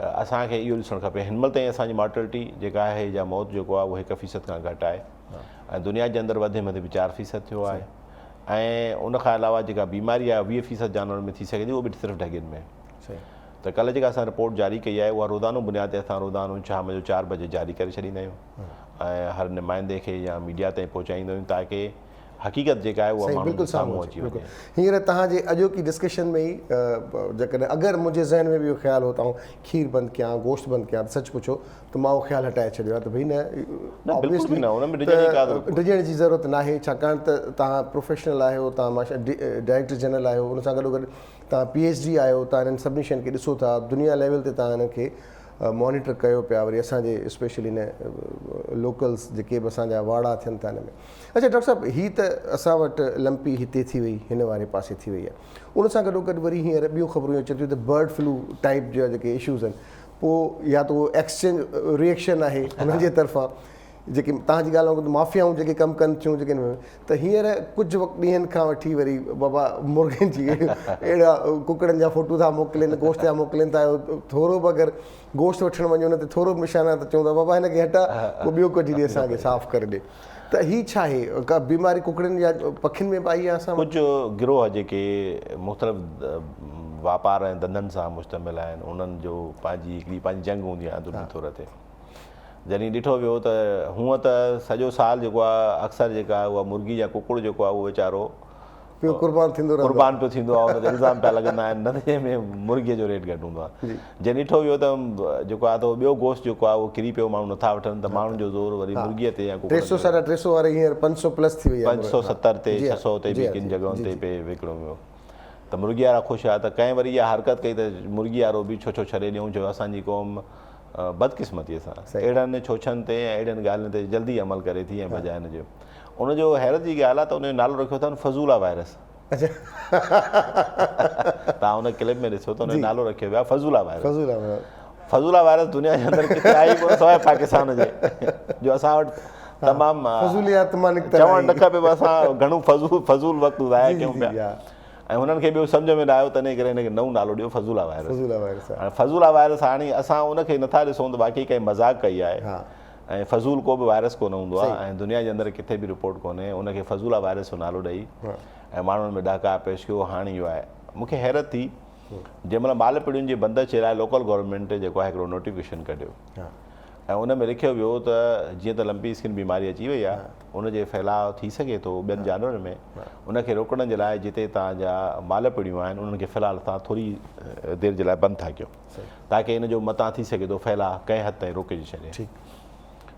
असांखे इहो ॾिसणु खपे हिन महिल ताईं असांजी मॉर्टेलिटी जेका आहे या मौत जेको आहे उहो 1% खां घटि आहे, ऐं दुनिया जे अंदरि वधि में वधि 4% थियो आहे। ऐं उनखां अलावा जेका बीमारी आहे 20% जानवरनि में थी सघे थी, उहो बि सिर्फ़ु ढॻियुनि में। त कल्ह जेका असां रिपोर्ट जारी कई आहे उहा रोज़ानो बुनियाद ते असां रोज़ानो शाम जो 4 बजे जारी करे छॾींदा आहियूं ऐं हर नुमाइंदे खे या मीडिया ताईं पहुचाईंदा आहियूं ताकी हक़ीक़त जेका आहे उहा बिल्कुलु साम्हूं अची वञे। हींअर तव्हांजे अॼोकी डिस्कशन में ई जेकॾहिं अगरि मुंहिंजे ज़हन में बि इहो ख़्यालु हो त खीर बंदि कयां, गोश्त बंदि कयां, त सच पुछो त मां उहो ख़्यालु हटाए छॾियो आहे त भई डिॼण जी ज़रूरत न आहे, छाकाणि त तव्हां प्रोफेशनल आहियो, तव्हां डायरेक्टर जनरल आहियो, उन सां गॾोगॾु तव्हां PhD आहियो, तव्हां हिननि सभिनी शयुनि खे ॾिसो था, दुनिया लेवल ते तव्हां हिन खे मॉनिटर कयो पिया, वरी असांजे स्पेशली हिन लोकल्स जेके बि असांजा वाड़ा थियनि था हिन में। अच्छा डॉक्टर साहिबु, हीअ त असां वटि लंपी हिते थी वई, हिन वारे पासे थी वई आहे, उन सां गॾोगॾु वरी हींअर ॿियूं ख़बरूं अचनि थियूं त बर्ड फ्लू टाइप जा जेके इशूज़ आहिनि, पोइ या त उहो एक्सचेंज रिएक्शन आहे हुननि जे तरफ़ां जेके तव्हांजी ॻाल्हि माफ़ियाऊं जेके कमु कनि थियूं जेके त हींअर कुझु ॾींहंनि खां वठी वरी बाबा मुर्गनि जी अहिड़ा कुकड़नि जा फ़ोटू था मोकिलिनि, गोश्त जा मोकिलिनि था, थोरो बि अगरि गोश्त वठणु वञो न त थोरो बि निशाना त चवंदा बाबा हिनखे हटा पोइ ॿियो कढी ॾे असांखे साफ़ु करे ॾे। त ही छा आहे का बीमारी कुकड़ियुनि या पखियुनि में बि आई आहे असां कुझु गिरोह जेके मुख़्तलिफ़ वापार ऐं धंधनि सां मुश्तमिल आहिनि उन्हनि जो पंहिंजी जंग हूंदी आहे अंदरूनी तौर ते जॾहिं ॾिठो वियो त हूअं त सॼो साल जेको आहे अक्सर जेका उहा मुर्गी या कुकुड़ जेको आहे उहो वीचारो पियो कुर्बान थींदो रहंदो कुर्बान पियो थींदो आहे उनते इल्ज़ाम पिया लॻंदा आहिनि नतीजे में मुर्गीअ जो रेट घटि हूंदो आहे जॾहिं ॾिठो वियो त जेको आहे त ॿियो गोश्त जेको आहे उहो किरी पियो माण्हू नथा वठनि त माण्हुनि जो ज़ोर वरी मुर्गीअ ते या 300 350 वारे हींअर 500 प्लस थी वई आहे 570 ते 600 ते बि किन जॻहियुनि ते पे विकिणो वियो त मुर्गी वारा ख़ुशि आहे त कंहिं वरी इहा हरकत कई त मुर्गी वारो बि छो छॾे ॾियूं जो असांजी क़ौम बदकिस्मतीअ सां अहिड़नि छोछनि ते ऐं अहिड़ियुनि ॻाल्हियुनि ते जल्दी अमल करे थी ऐं बजाए हिनजो उनजो हैरत जी ॻाल्हि आहे त उनजो नालो रखियो अथनि फज़ूला वायरस तव्हां हुन क्लिप में ॾिसो त हुनजो नालो रखियो वियो आहे फज़ूला वायरस दुनिया जे अंदरि किथे आई कोन सवाइ पाकिस्तान जे जो असां वटि तमामु चवणु न खपे असां घणो फज़ूल वक़्तु ज़ाया कयूं पिया ऐं हुननि खे ॿियो सम्झ में न आयो तॾहिं करे हिनखे नओं नालो ॾियो फज़ूला वायरस हाणे फज़ूला वायरस हाणे असां उनखे नथा ॾिसूं त बाक़ी कंहिं मज़ाक़ कई आहे ऐं फज़ूल को बि वायरस कोन हूंदो आहे ऐं दुनिया जे अंदरि किथे बि रिपोर्ट कोन्हे उनखे फज़ूला वायरस जो नालो ॾेई ऐं माण्हुनि में ॾाका पेश कयो हाणे इहो आहे मूंखे हैरत थी जंहिंमहिल माल पिड़ियुनि जी बंदि जे लाइ लोकल गवर्नमेंट जेको आहे हिकिड़ो नोटिफिकेशन कढियो ऐं उन में लिखियो वियो त जीअं त लंबी स्किन बीमारी अची वई आहे उनजे फैलाव थी सघे थो ॿियनि जानवरनि में उनखे रोकण जे लाइ जिते तव्हांजा माल पिड़ियूं आहिनि उन्हनि खे फ़िलहालु तव्हां थोरी देरि जे लाइ बंदि था कयो ताकी इन जो मतां थी सघे थो फैलाव कंहिं हद ताईं रोके छॾे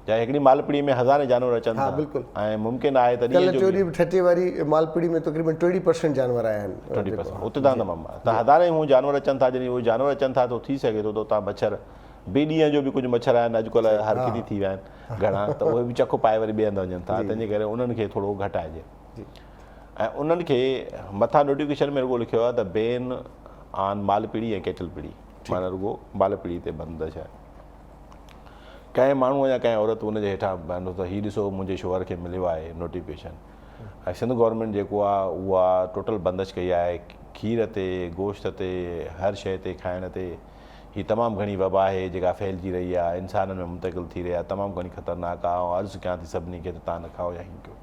चाहे हिकिड़ी मालपीड़ी में हज़ारे जानवर अचनि था बिल्कुलु ऐं मुमकिन आहे त 30 वारी मालपीड़ी में तक़रीबन 20% जानवर आया आहिनि 20% उते तमामु आहे त हज़ारे हू जानवर अचनि था जॾहिं उहे जानवर अचनि था त थी सघे थो त तव्हां मच्छर ॿिए ॾींहं जो बि कुझु मच्छर आहिनि अॼुकल्ह हर किथे थी विया आहिनि घणा त उहे बि चक पाए वरी ॿिए हंधि वञनि था तंहिंजे करे उन्हनि खे थोरो घटाइजे ऐं उन्हनि खे मथां नोटिफिकेशन में रुॻो लिखियो आहे त बेन ऑन मालपीड़ी ऐं कैटल पीड़ी माना रुॻो मालपीड़ी ते बंदि छा कंहिं माण्हू या कंहिं औरत उनजे हेठां बहंदो त हीउ ॾिसो मुंहिंजे शोहर खे मिलियो आहे नोटिफिकेशन ऐं सिंध गवर्नमेंट जेको आहे उहा टोटल बंदिश कई आहे खीर ते गोश्त ते हर शइ ते खाइण ते हीअ तमामु घणी वबा आहे जेका फैलिजी रही आहे इंसाननि में मुंतक़िल थी रही आहे तमामु घणी ख़तरनाक आहे ऐं अर्ज़ु कयां थी सभिनी खे त तव्हां न खाओ या हीअं कयो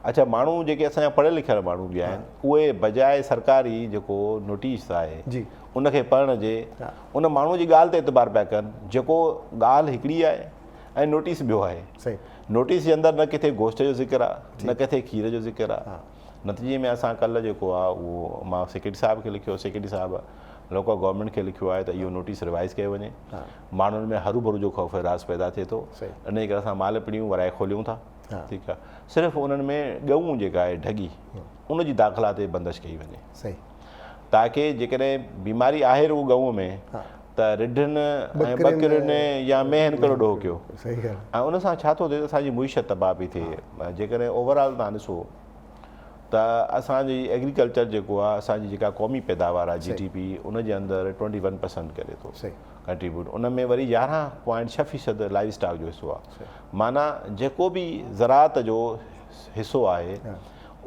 अच्छा माण्हू जेके असांजा पढ़ियल लिखियल माण्हू बि आहिनि उहे बजाए सरकारी जेको नोटिस आहे उनखे पढ़ण जे उन माण्हू जी ॻाल्हि ते एतबार पिया कनि जेको ॻाल्हि हिकिड़ी आहे ऐं नोटिस ॿियो आहे नोटिस जे अंदरि न किथे गोश्त जो ज़िक्र आहे न किथे खीर जो ज़िक्र आहे नतीजे में असां कल्ह जेको आहे उहो मां सेक्रेटरी साहिब खे लिखियो सेक्रेटरी साहिबु लोकल गवर्नमेंट खे लिखियो आहे त इहो नोटिस रिवाइज़ कयो वञे माण्हुनि में हरू भरू जो ख़ौफ़ राज़ पैदा थिए थो इन करे असां माल पिड़ियूं वराए खोलियूं था ठीकु आहे सिर्फ़ु उन्हनि में ॻऊं जेका आहे ढगी उनजी दाख़िला ते बंदिश कई वञे ताकी जेकॾहिं बीमारी आहे रुॻो ॻऊं में त रिढनि ऐं बकरियुनि या मेहनि कहिड़ो ॾोह कयो ऐं उन सां छा थो थिए त असांजी मुइशत तबाह पई थिए जेकॾहिं ओवरऑल तव्हां ॾिसो त असांजी एग्रीकल्चर जेको आहे असांजी जेका क़ौमी पैदावार आहे GDP उनजे अंदरि 21% करे थो कंट्रीब्यूट उन में वरी 11.6% लाइव स्टॉक जो हिसो आहे माना जेको बि ज़राअत जो हिसो आहे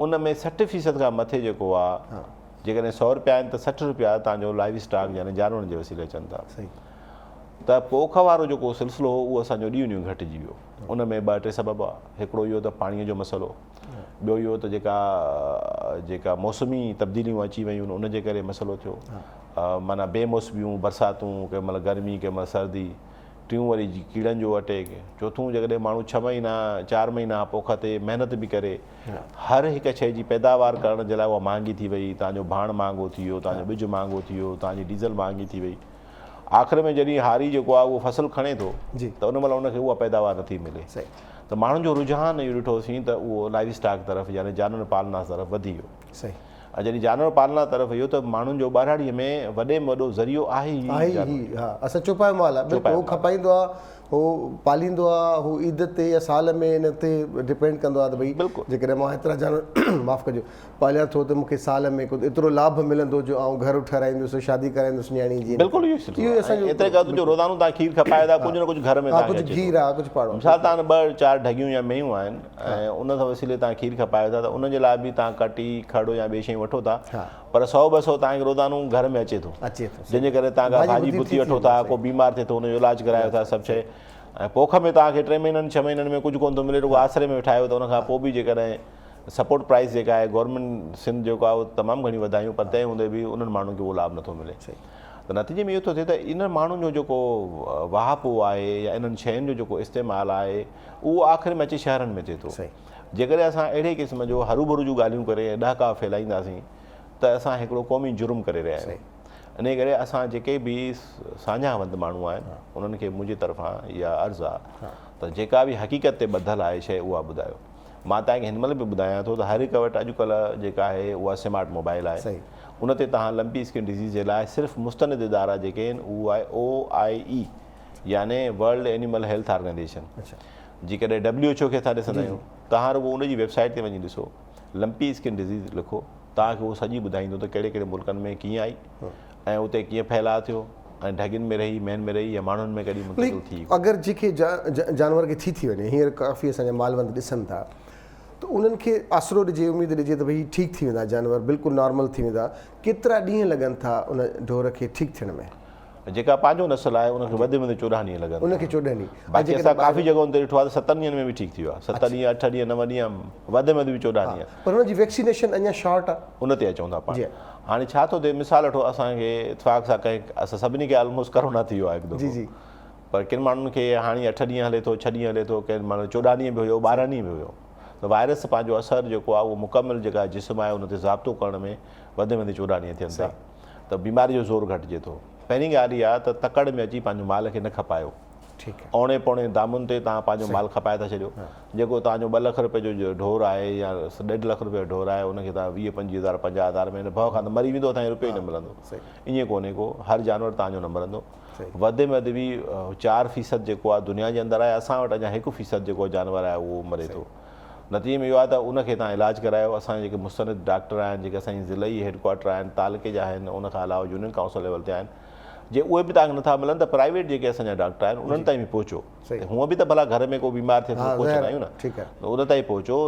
उन में 60% खां मथे जेको आहे जेकॾहिं 100 रुपया आहिनि त 60 रुपया तव्हांजो लाइव स्टॉक यानी जानवरनि जे वसीले अचनि था त पोख वारो जेको सिलसिलो हो उहो असांजो ॾींहुं ॾींहुं घटिजी वियो उन में 2-3 सबब आहे हिकिड़ो इहो त पाणीअ जो मसइलो ॿियो इहो त जेका मौसमी तब्दीलियूं अची वयूं आहिनि उनजे करे मसइलो थियो माना बेमौसमियूं बरसातूं कंहिं महिल गर्मी कंहिं महिल सर्दी टियों वरी कीड़नि जो अटैक चोथों जॾहिं माण्हू 6 महीना 4 महीना पोख ते महिनत बि करे हर हिकु शइ जी पैदावार करण जे लाइ उहा महांगी थी वई तव्हांजो भाण महांगो थी वियो तव्हांजो ॿिज महांगो थी वियो तव्हांजी डीज़ल महांगी थी वई आख़िर में जॾहिं हारी जेको आहे उहो फसल खणे थो त उन महिल उनखे उहा पैदावार नथी मिले त माण्हुनि जो रुझान इहो ॾिठोसीं त उहो लाइव स्टॉक तरफ़ यानी जानवर पालना तरफ़ वधी वियो ऐं जॾहिं जानवर पालना तरफ़ इहो त माण्हुनि जो ॿारहाड़ीअ में वॾे में वॾो ज़रियो आहे ई असां चुपायो माल आहे बिल्कुलु खपाईंदो आहे हू पालींदो आहे हू ईद ते या साल में इन ते डिपेंड कंदो आहे त भई जेकॾहिं मां एतिरा जानवर माफ़ु कजो पालियां थो त मूंखे साल में कुझु एतिरो लाभ मिलंदो जो आउं घर ठाराईंदुसि शादी कराईंदुसि न्याणी जी बिल्कुलु इहो एतिरे क़दुरु रोज़ानो तव्हां खीर खपायो था कुझु न कुझु घर में कुझु खीर आहे कुझु पाड़ो मिसाल तव्हां 2-4 ढगियूं या मेयूं आहिनि ऐं उन वसीले तव्हां खीर खपायो था त उनजे लाइ बि तव्हां कटी खड़ो या ॿिए शयूं वठो था पर 100-200 तव्हांखे रोज़ानो घर में अचे थो जंहिंजे करे तव्हां भाॼी बुती वठो था को बीमार थिए थो हुनजो इलाजु करायो था सभु शइ ऐं पोख में तव्हांखे 3 महीननि 6 महीननि में कुझु कोन थो मिले, रुॻो आसिरे में वेठा आहियो, त उनखां पोइ बि जेकॾहिं सपोर्ट प्राइस जेका आहे गवर्नमेंट सिंध जेको आहे उहो तमामु घणी वधायूं, पर तंहिं हूंदे बि उन्हनि माण्हुनि खे उहो लाभ नथो मिले। त नतीजे में इहो थो थिए त इन माण्हुनि जो जेको वाहापो आहे या इन्हनि शयुनि जो जेको इस्तेमालु आहे उहो आख़िर में अची शहरनि में थिए थो। जेकॾहिं असां अहिड़े क़िस्म जो हरू भरू जूं ॻाल्हियूं करे ॾाका फैलाईंदासीं त असां हिकिड़ो क़ौमी जुर्म करे रहिया आहियूं। इन करे असां जेके बि साझावंद माण्हू आहिनि उन्हनि खे मुंहिंजी तरफ़ां इहा अर्ज़ु आहे त जेका बि हक़ीक़त ते ॿधल आहे शइ उहा ॿुधायो। मां तव्हांखे हिन महिल बि ॿुधायां थो त हर हिक वटि अॼुकल्ह जेका आहे उहा स्मार्ट मोबाइल आहे, उन ते तव्हां लंबी स्किन डिज़ीज़ जे लाइ सिर्फ़ु मुस्तनिद इदारा जेके आहिनि उहो आहे OIE यानी वर्ल्ड एनिमल हेल्थ ऑर्गेनाइजेशन, जेकॾहिं WHO खे था ॾिसंदा आहियूं, तव्हां रुॻो उनजी वेबसाइट ते वञी ॾिसो, लंबी स्किन डिज़ीज़ लिखो, तव्हांखे उहो सॼी ॿुधाईंदो त कहिड़े कहिड़े मुल्कनि में कीअं आई ऐं उते कीअं फैलाउ थियो ऐं ढगियुनि में रही, मैन में रही या माण्हुनि में कॾहिं मुंतक़िल थी। अगरि जेके जानवर खे थी वञे, हींअर काफ़ी असांजा मालवंद ॾिसनि था, त उन्हनि खे आसिरो ॾिजे, उमेद ॾिजे त भई ठीकु थी वेंदा जानवर, बिल्कुलु नॉर्मल थी वेंदा, केतिरा ॾींहं लॻनि था उन ढोर खे ठीकु थियण में? जेका पंहिंजो नस्ल आहे उनखे वधि में वधि 14 ॾींहं लॻनि, उनखे 14 ॾींहं। बाक़ी असां काफ़ी जॻहियुनि ते ॾिठो आहे त 7 ॾींहंनि में बि ठीकु थी वियो आहे, 7 ॾींहं 8 ॾींहं 9 ॾींहं, वधि में वधि बि 14 ॾींहं। पर हुनजी वैक्सीनेशन अञा शॉर्ट आहे, उन ते अचूं था पाण। हाणे छा थो थिए, मिसाल वठो, असांखे इतफ़ाक़ सां कंहिं असां सभिनी खे ऑलमोस्ट करोना थी वियो आहे हिकु दफ़ो, पर किन माण्हुनि खे हाणे 8 ॾींहं हले थो, 6 ॾींहं हले थो, कंहिं माण्हू 14 ॾींहं बि हुयो, 12 ॾींहं बि हुयो। त वायरस पंहिंजो असरु जेको आहे उहो मुकमिल जेका जिस्म आहे उन ते ज़ाब्तो करण में वधि में वधि 14 ॾींहं थियनि था, त बीमारी जो ज़ोर घटिजे थो। पहिरीं ॻाल्हि इहा आहे त तकड़ में अची पंहिंजो माल खे न खपायो, औणे पौणे दामुनि ते तव्हां पंहिंजो माल खपाए था छॾियो। जेको तव्हांजो 2 लख रुपए जो ढोर आहे या 1.5 लख रुपए जो ढोर आहे, उनखे तव्हां 20-25 हज़ार 50 हज़ार में भउ खां त मरी वेंदो, तव्हांखे रुपयो ई न मिलंदो। ईअं कोन्हे को, हर जानवर तव्हांजो न मरंदो। वधि में वधि बि 4% जेको आहे दुनिया जे अंदरि आहे, असां वटि अञा 1% जेको जानवर आहे उहो मरे थो। नतीजे में इहो आहे त उनखे तव्हां इलाजु करायो। असांजे जेके मुस्तनिद डॉक्टर आहिनि, जेके असांजी ज़िलई हेडक्वाटर आहिनि, तालुके जा आहिनि, उनखां अलावा यूनियन काउंसिल लेवल ते आहिनि, जे उहे बि तव्हांखे नथा मिलनि त प्राइवेट जेके असांजा डॉक्टर आहिनि उन्हनि ताईं बि पहुचो। हूअं बि त भला घर में को बीमार थिए त पहुचंदा आहियूं न, उन ताईं पहुचो,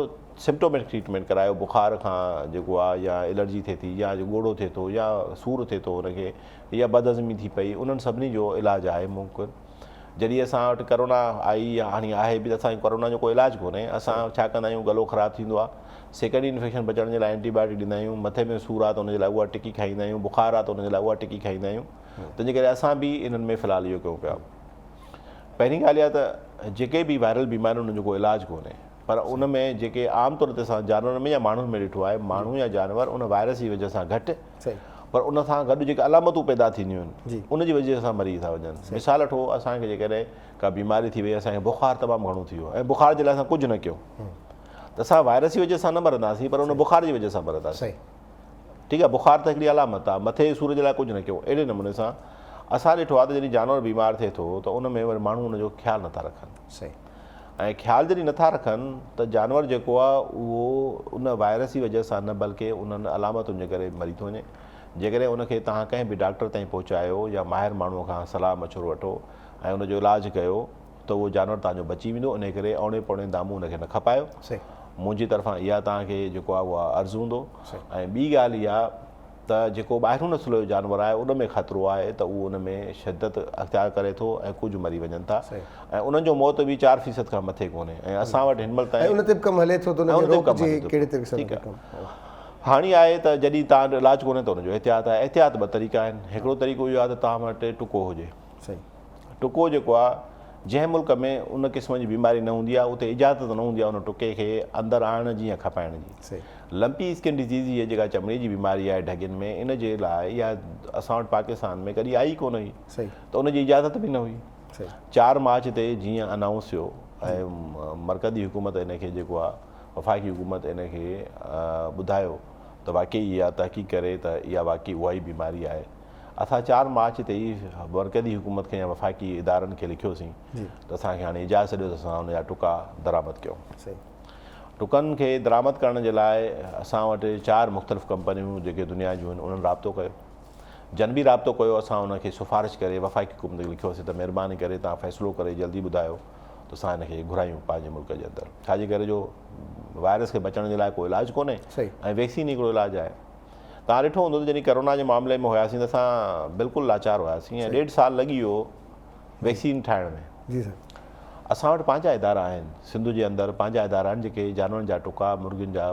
सिम्प्टोमेटिक ट्रीटमेंट करायो। बुखार खां जेको आहे या एलर्जी थिए थी या ॻोड़ो थिए थो या सूरु थिए थो उनखे या बदहज़मी थी पई, उन्हनि सभिनी जो इलाजु आहे मुमकिन। जॾहिं असां वटि करोना आई या हाणे आहे बि त असांखे करोना जो कोई इलाजु कोन्हे। असां छा कंदा आहियूं, गलो ख़राबु थींदो आहे, सेकेंडरी इन्फेक्शन बचण जे लाइ एंटीबायोटिक ॾींदा आहियूं, मथे में सूरु आहे त उनजे लाइ उहा टिकी खाईंदा आहियूं, बुखार आहे त उनजे लाइ उहा टिकी खाईंदा आहियूं। तंहिंजे करे असां बि इन्हनि में फ़िलहालु इहो कयूं पिया। पहिरीं ॻाल्हि इहा त जेके बि वायरल बीमारियूं उन्हनि जो कोई इलाजु कोन्हे, पर उन में जेके आम तौर ते असां जानवरनि में या माण्हुनि में ॾिठो आहे, माण्हू या जानवर उन वायरस जी वजह सां घटि, पर उन सां गॾु जेके अलामतूं पैदा थींदियूं आहिनि उनजी वजह सां मरी था वञनि। मिसाल वठो, असांखे जेकॾहिं का बीमारी थी वई, असांखे बुखार तमामु घणो थी वियो ऐं बुखार जे लाइ असां कुझु न कयूं, त असां वायरस जी वजह सां न मरंदासीं, पर उन बुखार जी वजह सां मरंदासीं। ठीकु आहे, बुखार त हिकिड़ी अलामत आहे, मथे सूर जे लाइ कुझु न कयूं। अहिड़े नमूने सां असां ॾिठो आहे त जॾहिं जानवर बीमार थिए थो त उन में वरी माण्हू उनजो ख़्यालु नथा रखनि, ऐं ख़्यालु जॾहिं नथा रखनि त जानवर जेको आहे उहो उन वायरस जी वजह सां न बल्कि उन्हनि अलामतुनि जे करे मरी थो वञे। जेकॾहिं उनखे तव्हां कंहिं बि डॉक्टर ताईं पहुचायो या माहिर माण्हूअ खां सलाह मशवरो वठो ऐं उनजो इलाजु कयो त उहो जानवर तव्हांजो बची वेंदो। इन करे औणे पौणे दामू उनखे न खपायो। मुंहिंजी तरफ़ां इहा तव्हांखे जेको आहे उहा अर्ज़ु हूंदो। ऐं ॿी ॻाल्हि इहा त जेको ॿाहिरूं नस्ल जो जानवर आहे उन में ख़तरो आहे त उहो उन में शिदत अख़्तियार करे थो ऐं कुझु मरी वञनि था, ऐं उन्हनि जो मौत बि 4% खां मथे कोन्हे। ऐं असां वटि हिन महिल ताईं हाणे आहे त जॾहिं तव्हां इलाजु कोन्हे त उनजो एहतियात आहे। एहतियात 2 तरीक़ा आहिनि। हिकिड़ो तरीक़ो इहो आहे त तव्हां वटि टुको हुजे। टुको जेको आहे, जंहिं मुल्क में उन क़िस्म जी बीमारी न हूंदी आहे उते इजाज़त न हूंदी आहे उन टुके खे अंदरि आणण जी या खपाइण जी। लंपी स्किन डिज़ीज़ इहा जेका चमड़ी जी बीमारी आहे ढगियुनि में, इन जे लाइ इहा असां वटि पाकिस्तान में कॾहिं आई कोन हुई, त उनजी इजाज़त बि न हुई। 4 मार्च ते जीअं अनाउंस थियो ऐं मरकज़ी हुकूमत इनखे जेको आहे वफ़ाक़ी हुकूमत इनखे ॿुधायो त वाक़ई इहा तहक़ीक़ करे त इहा वाक़ई उहा ई बीमारी आहे। असां 4 मार्च ते ई मरकज़ी हुकूमत खे या वफ़ाक़ी इदारनि खे लिखियोसीं त असांखे हाणे इजाज़त ॾियो त असां हुनजा टुका दरामद कयूं। टुकनि खे दरामद करण जे लाइ असां वटि 4 मुख़्तलिफ़ कंपनियूं जेके दुनिया जूं आहिनि उन्हनि राब्तो कयो। जन बि राब्तो कयो। असां उनखे सिफ़ारिश करे वफ़ाक़ी हुकूमत खे लिखियोसीं त महिरबानी करे तव्हां फ़ैसिलो करे जल्दी ॿुधायो त असां हिनखे घुरायूं पंहिंजे मुल्क जे अंदरि। छाजे करे जो वायरस खे बचण जे लाइ कोई इलाजु कोन्हे ऐं वैक्सीन हिकिड़ो इलाजु आहे। तव्हां ॾिठो हूंदो त जॾहिं करोना जे मामले में हुयासीं त असां बिल्कुलु लाचार हुयासीं ऐं 1.5 साल लॻी वियो वैक्सीन ठाहिण में। असां वटि पंहिंजा इदारा आहिनि, सिंध जे अंदरि पंहिंजा इदारा आहिनि जेके जानवरनि जा टुका, मुर्गियुनि जा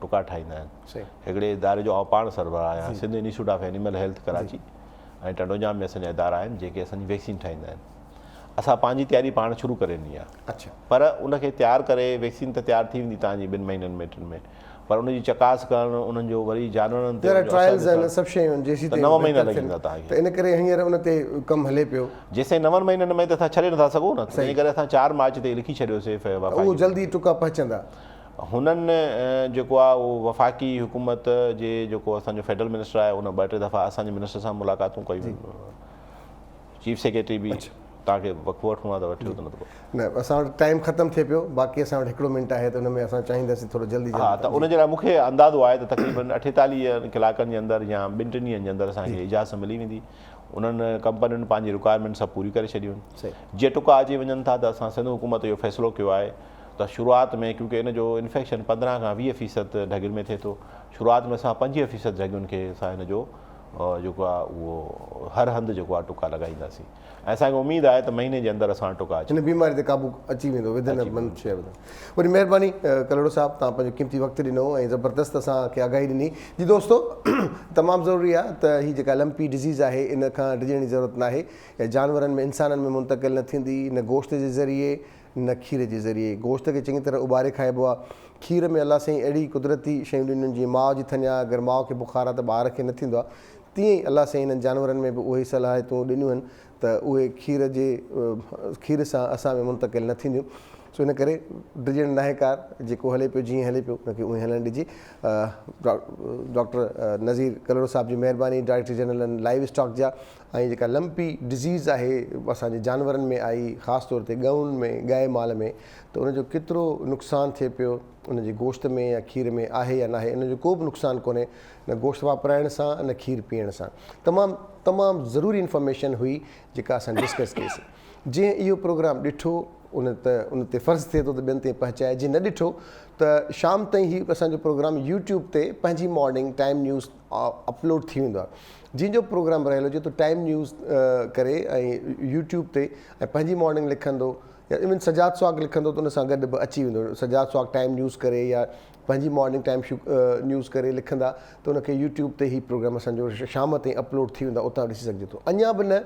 टुका ठाहींदा आहिनि। हिकिड़े इदारे जो पाण सरबराह आहियां, Sindh institute of animal health Karachi, ऐं टंडोजाम में असांजा इदारा आहिनि जेके असांजी वैक्सीन ठाहींदा आहिनि। असां पंहिंजी तयारी पाण शुरू करे ॾिनी आहे। अच्छा, पर उनखे तयारु करे वैक्सीन त तयारु थी वेंदी तव्हांजी 2 महीननि में 3 में, पर उनजी चकास करणु, उन्हनि जो वरी जानवरनि ते ट्रायल्स आहिनि, सभु शयूं आहिनि, जेसीं 9 महीना लॻी वेंदा तव्हांखे। त इन करे हींअर उन ते कमु हले पियो। जेसिताईं 9 महीननि में त असां छॾे नथा सघूं न, तंहिं करे असां 4 मार्च ते लिखी छॾियोसीं उहो जल्दी टुका पहुचंदा। हुननि जेको आहे उहो वफ़ाक़ी हुकूमत जे जेको असांजो फेडरल मिनिस्टर आहे उन 2-3 दफ़ा असांजे मिनिस्टर सां मुलाक़ातूं कयूं, चीफ सेक्रेटरी बि तव्हांखे वक़्तु वठिणो आहे त वठियो त नथो। न, असां वटि टाइम ख़तमु थिए पियो, बाक़ी असां वटि 1 मिंट आहे, त हुन में असां चाहींदासीं थोरो जल्दी। हा, त उनजे लाइ मूंखे अंदाज़ो आहे त तक़रीबन 48 कलाकनि जे अंदरि या 2-3 ॾींहंनि जे अंदरि असांखे इजाज़त मिली वेंदी। उन्हनि कंपनियुनि पंहिंजी रिक्वायरमेंट सभु पूरी करे छॾियूं आहिनि। जीअं टुका अची वञनि था त असां सिंध हुकूमत इहो फ़ैसिलो कयो आहे त शुरूआति में, क्योंकि इन जो इन्फेक्शन 15 खां 20% ढगियुनि में थिए थो, शुरूआति में असां 25% ढगियुनि खे असां हिन जो जेको आहे उहो हर हंधि जेको आहे टुका लॻाईंदासीं, ऐं असांखे उमेदु आहे त महीने जे अंदरि असां टुका हिन बीमारी ते क़ाबू अची वेंदो विदिन शइ। वरी महिरबानी कलोड़ो साहिबु, तव्हां पंहिंजो क़ीमती वक़्तु ॾिनो ऐं ज़बरदस्त असांखे आगाही ॾिनी। जी दोस्तो, तमामु ज़रूरी आहे त हीअ जेका लंपी डिज़ीज़ आहे इन खां डिॼण जी ज़रूरत न आहे। जानवरनि में, इंसाननि में मुंतक़िल न थींदी, न गोश्त जे ज़रिए न खीर जे ज़रिए। गोश्त खे चङी तरह उॿारे खाइबो आहे। खीर में अलाह साईं अहिड़ी कुदरती शयूं ॾिनियूं जीअं माउ जी थञा, अगरि माउ खे बुखार आहे त ॿार खे न थींदो आहे, तीअं ई अलाह साईं हिननि जानवरनि में बि उहे ई सलाहियतूं ॾिनियूं आहिनि त उहे खीर सां असां में मुंतक़िल न थींदियूं। सो इन करे डिॼणु नाहे कार, जेको हले पियो जीअं हले पियो उनखे उहे हलणु ॾिजे। डॉक्टर नज़ीर कलोड़ो साहिब जी महिरबानी, डायरेक्टर जनरल लाइव स्टॉक जा। ऐं जेका लंपी डिज़ीज़ आहे असांजे जानवरनि में आई, ख़ासि तौर ते गऊनि में, गांइ माल में, त उनजो केतिरो नुक़सानु थिए पियो उनजे गोश्त में या खीर में आहे या न आहे, इनजो को बि नुक़सानु कोन्हे, न गोश्त वापराइण सां न खीर पीअण सां। तमामु ज़रूरी इंफॉर्मेशन हुई जेका असां डिस्कस कईसीं। जीअं इहो प्रोग्राम ॾिठो उन ते फ़र्ज़ु थिए थो त ॿियनि ताईं पहुचाए। जीअं न ॾिठो त शाम ताईं ही असांजो प्रोग्राम यूट्यूब ते पंहिंजी मॉर्निंग टाइम न्यूज़ अपलोड थी वेंदो आहे। जंहिंजो प्रोग्राम रहियल हुजे त टाइम न्यूज़ करे ऐं यूट्यूब ते ऐं पंहिंजी मॉर्निंग लिखंदो या इवन सजाद स्वाग लिखंदो त उन सां गॾु बि अची वेंदो। सजाद स्वाग टाइम न्यूज़ करे या पंहिंजी मॉर्निंग टाइम न्यूज़ करे लिखंदा त उनखे यूट्यूब ते ही प्रोग्राम असांजो शाम ताईं अपलोड थी वेंदो, उतां ॾिसी सघिजे थो। अञा बि न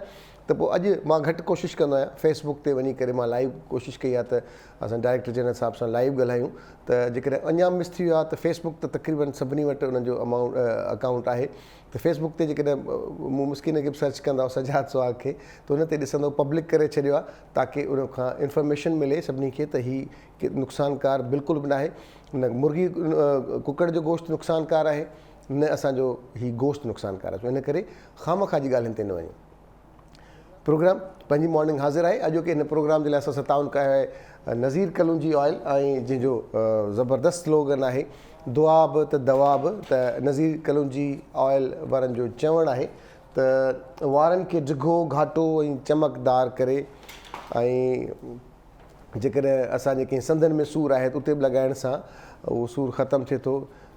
त पोइ अॼु मां घटि कोशिशि कंदो आहियां फेसबुक ते वञी करे मां लाइव कोशिशि कई आहे त असां डायरेक्टर जनरल साहिब सां लाइव ॻाल्हायूं, त जेकॾहिं अञा मिस थी वियो आहे त फेसबुक त तक़रीबन सभिनी वटि उनजो अकाउंट आहे, त फेसबुक ते जेकॾहिं मूं मुस्किन खे बि सर्च कंदा सजाद स्वाग खे त हुन ते ॾिसंदो पब्लिक करे छॾियो आहे ताकी उन खां इंफॉर्मेशन मिले सभिनी खे त हीउ नुक़सानकार बिल्कुलु बि न आहे। न मुर्गी कुकड़ जो गोश्त नुक़सानकार आहे, न असांजो हीउ गोश्त नुक़सानकार आहे। इन करे ख़ामख़ा जी ॻाल्हियुनि ते न वञूं। प्रोग्राम पंहिंजी मॉर्निंग हाज़िर आहे। अॼोके हिन प्रोग्राम जे लाइ असां सताउन कयो आहे नज़ीर कलूंजी ऑयल, ऐं जंहिंजो ज़बरदस्त स्लोगन आहे दुआ बि त दवा बि। त नज़ीर कलूंजी ऑयल वारनि जो चवणु आहे त वारनि खे डिघो, घाटो ऐं चमकदार करे, ऐं जेकॾहिं असांजे कंहिं संदनि में सूरु आहे त उते बि लॻाइण सां उहो सूरु ख़तमु थिए थो,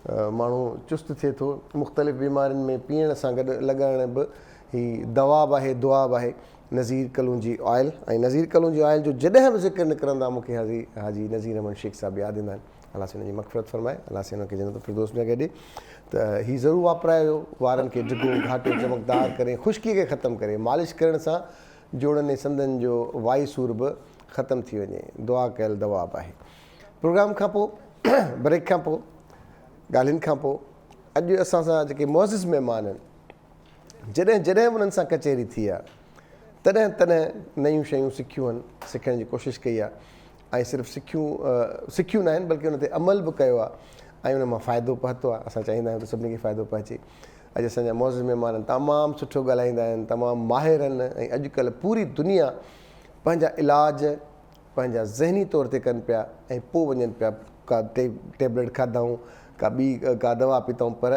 माण्हू चुस्त थिए थो। मुख़्तलिफ़ बीमारियुनि में पीअण सां गॾु लॻाइण बि हीअ दवा बि आहे, दुआ बि आहे नज़ीर कलूंजी ऑयल। ऐं नज़ीर कलूंजी ऑयल जो जॾहिं बि ज़िक्र निकिरंदा मूंखे हाजी नज़ीर अहमद शेख साहिबु यादि ईंदा आहिनि। अलाह साईं हुनजी मग़फ़िरत फ़रमाए, अलाह साईं हुनखे जन्नत फिरदौस में ॾे। त हीअ ज़रूरु वापरायो, वारनि खे डिघो, घाटो, चमकदार करे, ख़ुश्की खे ख़तमु करे। मालिश करण सां जोड़नि ऐं संदनि जो वाई सूर बि ख़तमु थी वञे, दुआ कयल दवा बि आहे। प्रोग्राम खां पोइ ब्रेक खां पोइ ॻाल्हियुनि खां पोइ अॼु असां सां जेके मुअज़िज़ महिमान आहिनि, जॾहिं उन्हनि सां कचहरी थी आहे तॾहिं नयूं शयूं सिखियूं आहिनि, सिखण जी कोशिशि कई आहे, ऐं सिर्फ़ु सिखियूं न आहिनि बल्कि उन ते अमल बि कयो आहे, ऐं उन मां फ़ाइदो पहुतो आहे। असां चाहींदा आहियूं त सभिनी खे फ़ाइदो पहुचे। अॼु असांजा मुअज़िज़ महिमान आहिनि, तमामु सुठो ॻाल्हाईंदा आहिनि, तमामु माहिर आहिनि, ऐं अॼुकल्ह पूरी दुनिया पंहिंजा इलाज पंहिंजा ज़हनी तौर ते कनि पिया, ऐं पोइ वञनि पिया का टेबलेट खाधऊं, का दवा पीतऊं। पर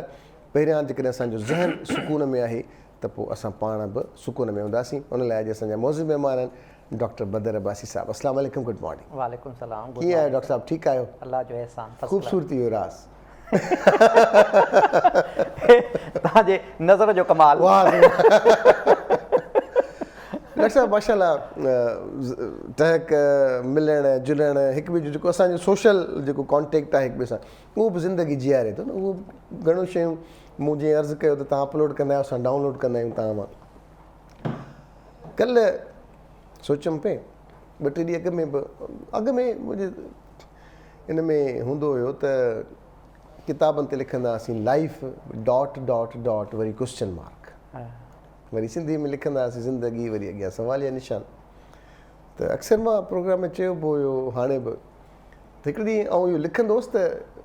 पहिरियां जेकॾहिं असांजो ज़हन सुकून में आहे त पोइ असां पाण बि सुकून में हूंदासीं। उन लाइ अॼु असांजा मुअज़िज़ महिमान आहिनि डॉक्टर बदर अब्बासी साहिबु। अस्सलाम वालेकुम, गुड मॉर्निंग। वालेकुम सलाम। कीअं आहियो डॉक्टर साहिबु, ठीकु आहियो? अल्लाह जो एहसान, ख़ूबसूरती जो राज़ तव्हांजे नज़र जो कमाल। वाह डॉक्टर साहब माशाल्लाह टहक मिलणु जुलणु हिक ॿिए जो जेको असांजो सोशल जेको कॉन्टेक्ट आहे हिक ॿिए सां उहो बि ज़िंदगी जीआरे थो न। उहो घणियूं शयूं मूं जीअं अर्ज़ु कयो त तव्हां अपलोड कंदा आहियो, असां डाउनलोड कंदा आहियूं तव्हां मां। कल्ह सोचियुमि पे 2-3 ॾींहं अॻु में मुंहिंजे इन में हूंदो हुयो त किताबनि ते लिखंदा हुआसीं लाइफ ... वरी क्वेश्चन मार्क, वरी सिंधी में लिखंदा हुआसीं ज़िंदगी, वरी अॻियां सवालिया निशान। त अक्सर मां प्रोग्राम में चयो बि हुयो, हाणे बि त हिकिड़े ॾींहुं आउं इहो लिखंदो हुउसि त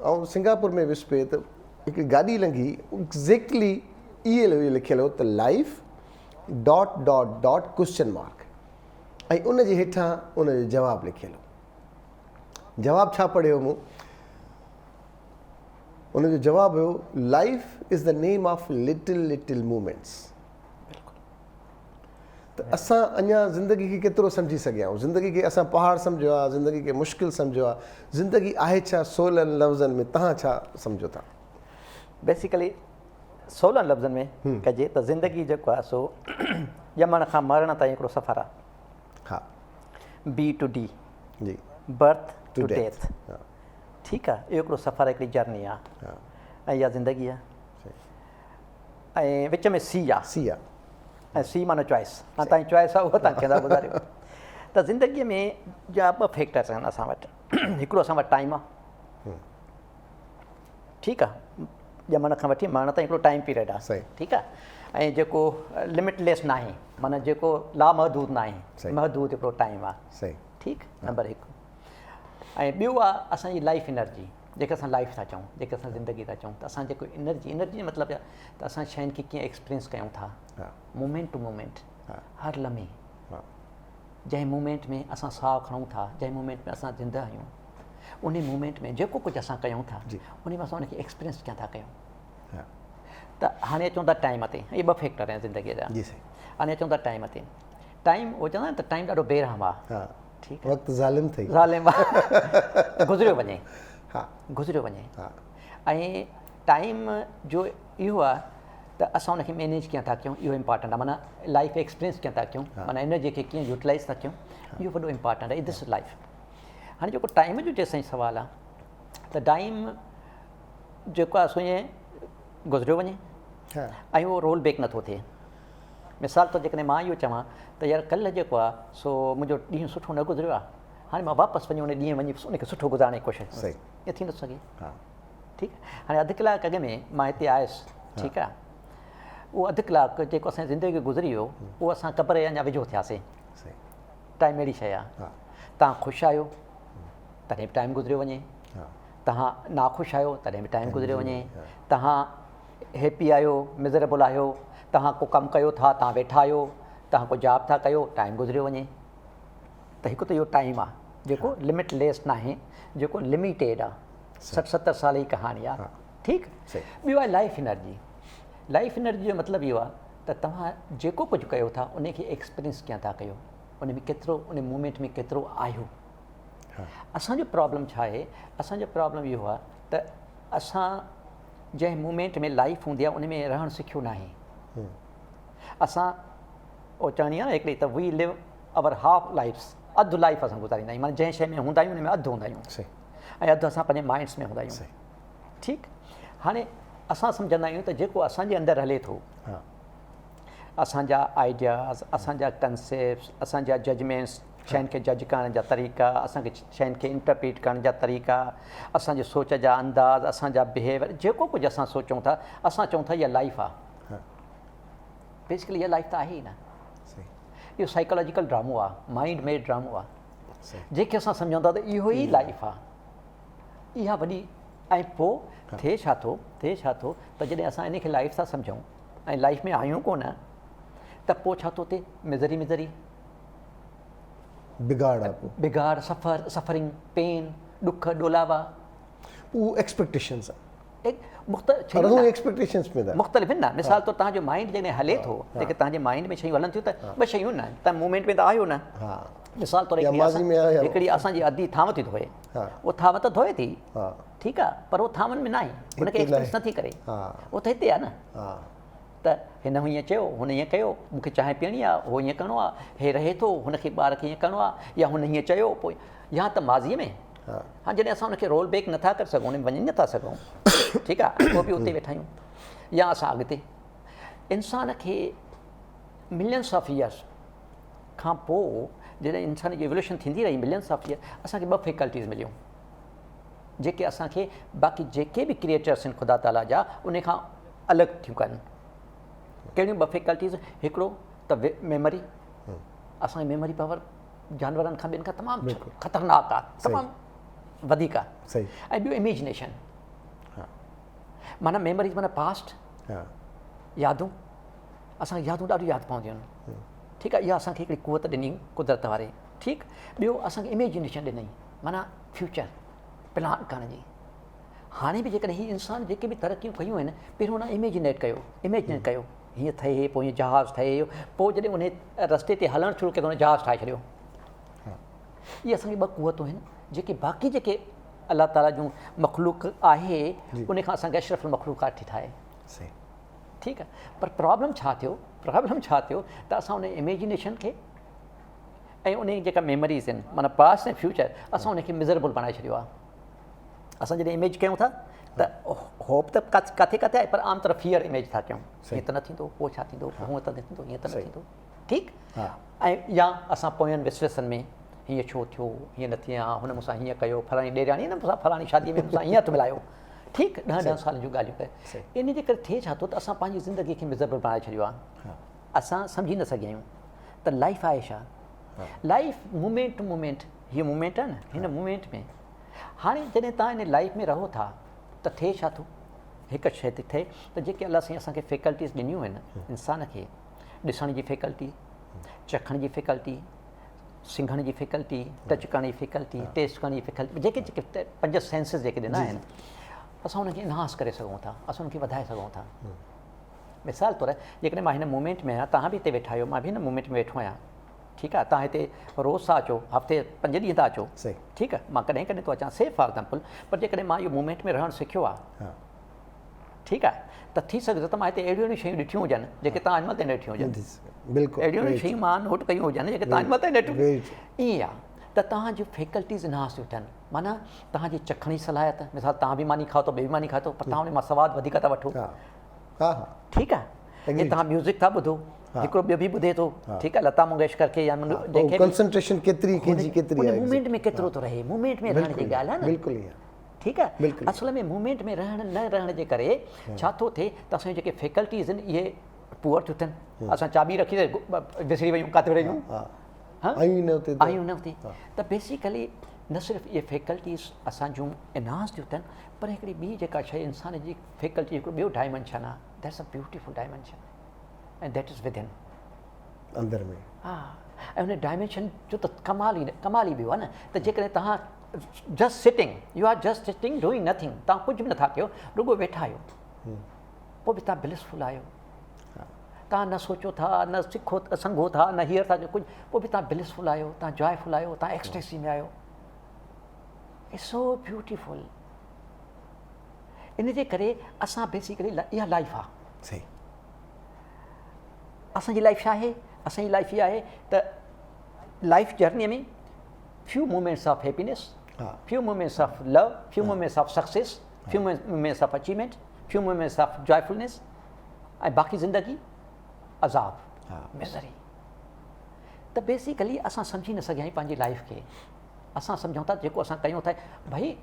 आउं सिंगापुर में वियुसि पे त हिकिड़ी गाॾी लंघी, एग्ज़ैक्टली इहे लिखियलु हो त लाइफ ... क्वेश्चन मार्क, ऐं उन जे हेठां उनजो जवाबु लिखियलु हो। जवाबु छा पढ़ियो मूं? उनजो जवाबु हुयो life is the name of little movements. त असां अञा ज़िंदगी खे केतिरो सम्झी सघिया आहियूं? ज़िंदगी खे असां पहाड़ सम्झियो आहे, ज़िंदगी खे मुश्किल सम्झियो आहे। ज़िंदगी आहे छा 16 लफ़्ज़नि में? तव्हां छा सम्झो था? बेसिकली 16 लफ़्ज़नि में कजे त ज़िंदगी जेको आहे सो ॼमण खां मरण ताईं हिकिड़ो सफ़र आहे। हा, B to D, जी, बर्थ टू death, डेथ। हा, ठीकु आहे, इहो हिकिड़ो सफ़र आहे, हिकिड़ी जर्नी आहे, हा, ऐं इहा ज़िंदगी आहे। ऐं विच में सी आहे, सी आहे, ऐं सी माना चॉइस। हाणे तव्हांजी चॉइस आहे उहा तव्हां कंदा ॿुधायो। त ज़िंदगीअ में जा 2 फैक्टर्स आहिनि असां वटि। हिकिड़ो असां वटि टाइम आहे, ठीकु आहे, ॼमण खां वठी मरण ताईं हिकिड़ो टाइम पीरियड आहे, सही, ठीकु आहे। ऐं जेको लिमिटलेस न आहे, माना जेको लामहदूद न आहे, महदूद हिकिड़ो टाइम आहे, सही, ठीकु। नंबर 1। ऐं ॿियो आहे असांजी लाइफ एनर्जी, जेके असां लाइफ था चऊं, जेके असां ज़िंदगी था चऊं। त असां जेको एनर्जी जो मतिलबु आहे त असां शयुनि खे कीअं एक्सपीरियंस कयूं था, मोमेंट टू मोमेंट, हर लम्हे, जंहिं मोमेंट में असां साहु खणूं था, जंहिं मोमेंट में असां ज़िंदा आहियूं, उन मोमेंट में जेको कुझु असां कयूं था उन में असां उनखे एक्सपीरियंस कीअं था कयूं। त हाणे अचूं था टाइम ते। इहे 2 फैक्टर आहिनि ज़िंदगीअ जा। हाणे अचूं था टाइम ते। टाइम उहो चवंदा आहिनि त टाइम ॾाढो बेरहम आहे, ठीकु आहे, वक़्तु ज़ालिम थी ज़ालिम आहे, गुज़रियो वञे, गुज़रियो वञे। ऐं टाइम जो इहो आहे त असां उनखे मैनेज कीअं था कयूं, इहो इम्पॉर्टेंट आहे। माना लाइफ एक्सपीरियंस कीअं था कयूं, माना एनर्जी खे कीअं यूटिलाइज़ था कयूं, इहो वॾो इम्पॉर्टेंट आहे। This is life. हाणे जेको टाइम जो जेसिताईं सुवालु आहे त टाइम जेको आहे सो ईअं गुज़रियो वञे ऐं उहो रोल बैक नथो थिए। मिसाल तौरु जेकॾहिं मां इहो चवां त यार कल्ह जेको आहे सो मुंहिंजो ॾींहुं सुठो न गुज़रियो आहे, हाणे मां वापसि वञी उन ॾींहुं वञी उनखे सुठो गुज़ारण जी कोशिशि, ईअं थी नथो सघे, ठीकु। हाणे अधु कलाक अॻु में मां हिते आयुसि, ठीकु आहे, उहो अधु कलाकु जेको असांजी ज़िंदगी गुज़री वियो उहो असां क़बर जे अञा वेझो थियासीं। टाइम अहिड़ी शइ आहे, तव्हां ख़ुशि आहियो तॾहिं बि टाइम गुज़रियो वञे, तव्हां नाख़ुशि आहियो तॾहिं बि टाइम गुज़रियो वञे, तव्हां हैप्पी आहियो मिज़रेबल आहियो, तव्हां को कमु कयो था, तव्हां वेठा आहियो, तव्हां को जॉब था कयो, टाइम गुज़रियो वञे। त हिकु त इहो टाइम आहे जेको लिमिटलेस न आहे, जेको लिमिटेड आहे, 60-70 साल जी कहाणी आहे, ठीकु। ॿियो आहे लाइफ एनर्जी। लाइफ एनर्जी जो मतिलबु इहो आहे त तव्हां जेको कुझु कयो था उनखे एक्सपीरियंस कीअं था कयो, उन में केतिरो, उन मूमेंट में केतिरो आहियो। असांजो प्रॉब्लम छा आहे? असांजो प्रॉब्लम इहो आहे त असां जंहिं मूमेंट में लाइफ हूंदी आहे उन में रहणु सिखियो न आहे। असां उहो चवणी आहे हिकिड़ी त we live our half lifes, अधु लाइफ असां गुज़ारींदा आहियूं, माना जंहिं शइ में हूंदा आहियूं उन में अधु हूंदा आहियूं ऐं अधु असां पंहिंजे माइंड्स में हूंदा आहियूं, ठीकु। हाणे असां सम्झंदा आहियूं त जेको असांजे अंदरि हले थो, असांजा आइडियाज़, असांजा कंसेप्ट्स, असांजा जजमेंट्स, शयुनि खे जज करण जा तरीक़ा, असांखे शयुनि खे इंटरप्रीट करण जा तरीक़ा, असांजे सोच जा अंदाज़, असांजा बिहेवियर, जेको कुझु असां सोचूं था, असां चऊं था इहा लाइफ आहे। बेसिकली इहा लाइफ त आहे ई न, इहो साइकोलॉजिकल ड्रामो आहे, माइंड मेड ड्रामो आहे, जेके असां सम्झूं था त इहो ई लाइफ आहे, इहा वॾी। ऐं पोइ थिए छा थो त जॾहिं असां इन खे लाइफ था सम्झूं ऐं लाइफ में आहियूं कोन, त पोइ छा थो थिए? मिज़री, बिगाड़, सफरिंग, पेन, ॾुख ॾोलावा, उहो एक्सपेक्टेशंस मुख़्तलिफ़ आहिनि न। मिसाल तौरु तव्हांजो माइंड जॾहिं हले थो, जेके तव्हांजे माइंड में शयूं हलनि थियूं त 2 शयूं न, तव्हां मूवमेंट में त आहियो न। मिसाल तौरु हिकिड़ी असांजी अधी थांव थी धोए, उहा थांव त धोए थी, ठीकु आहे, पर उहो थांवनि में न आहे, हुनखे एक्सपीरियंस नथी करे, उहो त हिते आहे न, त हिन हीअं चयो हुन हीअं कयो मूंखे चांहि पीअणी आहे उहो हीअं करिणो आहे हे रहे थो हुनखे ॿार खे हीअं करिणो आहे या हुन हीअं चयो पोइ या त माज़ीअ में हा जॾहिं असां हुनखे रोल बैक नथा करे सघूं उन वञी नथा सघूं ठीकु आहे पोइ बि उते वेठा आहियूं या असां अॻिते इंसान खे मिलियंस ऑफ ईयर्स खां पोइ जॾहिं इंसान जी एवोल्यूशन थींदी रही मिलियंस ऑफ ईयर असांखे 2 फैकल्टीज़ मिलियूं जेके असांखे बाक़ी जेके बि क्रिएटर्स आहिनि ख़ुदा ताला जा उन खां अलॻि थियूं कनि कहिड़ियूं 2 फैकल्टीज़ हिकिड़ो त मेमोरी असांजी मेमोरी पावर जानवरनि खां ॿियनि खां तमामु ख़तरनाक आहे तमामु वधीक आहे ऐं ॿियो इमेजिनेशन माना मेमोरीज़ माना पास्ट यादूं असांखे यादूं ॾाढियूं यादि पवंदियूं आहिनि ठीकु आहे इहा असांखे हिकिड़ी कुवत ॾिनी कुदरत वारे ठीकु ॿियो असांखे इमेजिनेशन ॾिनई माना फ्यूचर प्लान करण जी हाणे बि जेकॾहिं हीअ इंसान जेके बि तरक़ियूं कयूं आहिनि पहिरियों हुन इमेजिनेट कयो हीअं ठहे पोइ हीअं जहाज़ ठहे पोइ जॾहिं उन रस्ते ते हलणु शुरू कयो त हुन जहाज़ ठाहे छॾियो इहे असांखे 2 कुवतूं आहिनि जेके बाक़ी जेके अलाह ताला जूं मख़लूक आहे उन खां असांखे अशरफुल मख़लूक़ात थी ठाहे ठीकु आहे पर प्रॉब्लम छा थियो त असां उन इमेजिनेशन खे ऐं उन जेका मेमोरीज़ आहिनि माना पास्ट ऐं फ्यूचर असां उनखे मिज़रेबल बणाए छॾियो आहे असां जॾहिं इमेज कयूं था त होप त किथे किथे आहे पर आमतौर फियर इमेज था कयूं हीअं त न थींदो पोइ छा थींदो हूअं त न थींदो हीअं त न थींदो ठीकु ऐं या असां पोयनि विश्वसनि में हीअं छो थियो हीअं न थियां हुन मूंसां हीअं कयो फलाणी ॾेराणी न मूंसां फलाणी शादीअ में मूंसां हीअं हथु मिलायो ठीकु 10 सालनि जूं ॻाल्हियूं कयो इन जे करे थिए छा थो त असां पंहिंजी ज़िंदगीअ खे मिज़रेबल बणाए छॾियो आहे असां सम्झी न सघिया आहियूं त लाइफ आहे छा लाइफ मूमेंट टू मूमेंट हीअ मूमेंट आहे न हिन मूमेंट में हाणे जॾहिं तव्हां हिन लाइफ में रहो था त थिए छा थो हिकु शइ थी थिए त जेके अलाह साईं असांखे फैकल्टीज़ ॾिनियूं आहिनि इंसान खे ॾिसण जी फैकल्टी चखण जी फैकल्टी सिंघण जी फैकल्टी टच करण जी फैकल्टी टेस्ट करण जी फैकल्टी जेके जेके 5 सेंसिस जेके ॾिना आहिनि असां हुनखे इनहांस करे सघूं था असां हुनखे वधाए सघूं था मिसाल तौरु जेकॾहिं मां हिन मूमेंट में आहियां तव्हां बि हिते वेठा आहियो मां बि हिन मूमेंट में वेठो आहियां ठीकु आहे तव्हां हिते रोज़ था अचो हफ़्ते 5 ॾींहं था अचो ठीकु आहे मां कॾहिं कॾहिं थो अचां से फॉर एग्ज़ाम्पल पर जेकॾहिं मां इहो मूमेंट में रहणु सिखियो आहे ठीकु आहे त थी सघे त मां हिते अहिड़ियूं शयूं ॾिठियूं हुजनि जेके तव्हां अॼु ताईं ॾिठियूं हुजनि अहिड़ियूं शयूं मां नोट कयूं हुजनि जेके तव्हां अॼु ताईं ॾिठियूं ईअं आहे त तव्हांजूं फैकल्टीज़ इनहांस थियूं थियनि माना तव्हांजी चखण जी सलाहियत मिसाल तव्हां बि मानी खाओ त ॿिए बि मानी खाओ पर तव्हां उन मां सवादु वधीक था वठो ठीकु आहे जीअं तव्हां म्यूज़िक था ॿुधो हिकिड़ो ॿियो बि ॿुधे थो ठीकु आहे लता मंगेशकर खे या कंसंट्रेशन केतिरी मूमेंट में केतिरो थो रहे मूमेंट में रहण जी ॻाल्हि आहे न बिल्कुलु ठीकु आहे असल में मूमेंट में न रहण जे करे छा थो थिए त असांजी जेके फैकल्टीज़ आहिनि इहे पुअर थियूं थियनि असां चाबी रखी विसरी वयूं किथे रहियूं आयूं न हुते त बेसिकली न सिर्फ़ु इहे फैकल्टीज़ असां जूं इनहांस थियूं थियनि पर हिकिड़ी ॿी जेका शइ इंसान जी फैकल्टी हिकिड़ो ॿियो डायमेंशन आहे that's a beautiful dimension and that is within अंदर में हा ऐं हुन डायमेंशन जो त कमाल ई ॿियो आहे न त जेकॾहिं तव्हां just sitting you are just sitting doing nothing तव्हां कुझु बि नथा कयो रुॻो वेठा आहियो पोइ बि तव्हां ब्लिसफुल आहियो तव्हां न सोचो था न संघो था न हीअर था कुझु पोइ बि तव्हां ब्लिसफुल आहियो तव्हां जॉयफुल आहियो तव्हां एक्सटेसी में आहियो इट्स सो ब्यूटीफुल इन जे करे असां बेसिकली इहा लाइफ आहे सही असांजी लाइफ छा आहे असांजी लाइफ इहा आहे त लाइफ जर्नीअ में few moments of happiness few moments of love few moments of success few moments of achievement few moments of joyfulness ऐं बाक़ी ज़िंदगी अज़ाब मिज़री त बेसिकली असां सम्झी न सघिया आहियूं पंहिंजी लाइफ खे असां सम्झूं था जेको असां कयूं था भई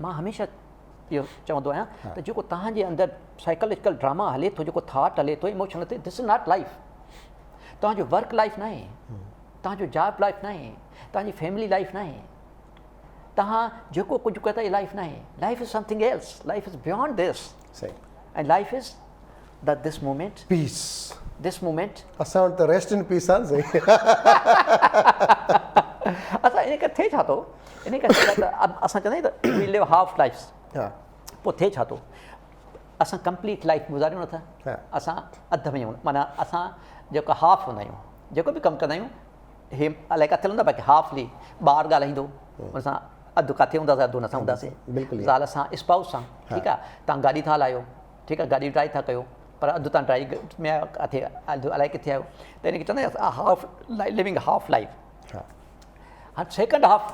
मां हमेशह इहो चवंदो आहियां त जेको तव्हांजे अंदरि साइकोलॉजिकल ड्रामा हले थो जेको थाट हले थो इमोशन हले दिस इज़ नॉट लाइफ तव्हांजो वर्क लाइफ न आहे तव्हांजो जॉब लाइफ न आहे तव्हांजी फैमिली लाइफ न आहे तव्हां जेको कुझु कयो था इहा लाइफ न आहे life is something else life is beyond this ऐं life is the this moment peace this moment असां वटि त रेस्ट इन पीस आहे सही असां इन करे थिए छा थो इन करे असां चवंदा आहियूं त वी लिव हाफ लाइफ पोइ थिए छा थो असां कंप्लीट लाइफ गुज़ारियूं नथा असां अधु में आहियूं माना असां जेको हाफ हूंदा आहियूं जेको बि कमु कंदा आहियूं हे अलाए किथे हलंदा बाक़ी हाफली ॿारु ॻाल्हाईंदो हुन सां अधु किथे हूंदासीं अधु हुन सां हूंदासीं ज़ाल सां स्पाउस सां ठीकु आहे तव्हां गाॾी था हलायो ठीकु आहे गाॾी ड्राइव था कयो पर अधु तां ट्राई में आयो किथे अधु अलाए किथे आयो त हिनखे चवंदा आहियूं हाफ लिविंग हाफ लाइफ। हा हाणे सेकेंड हाफ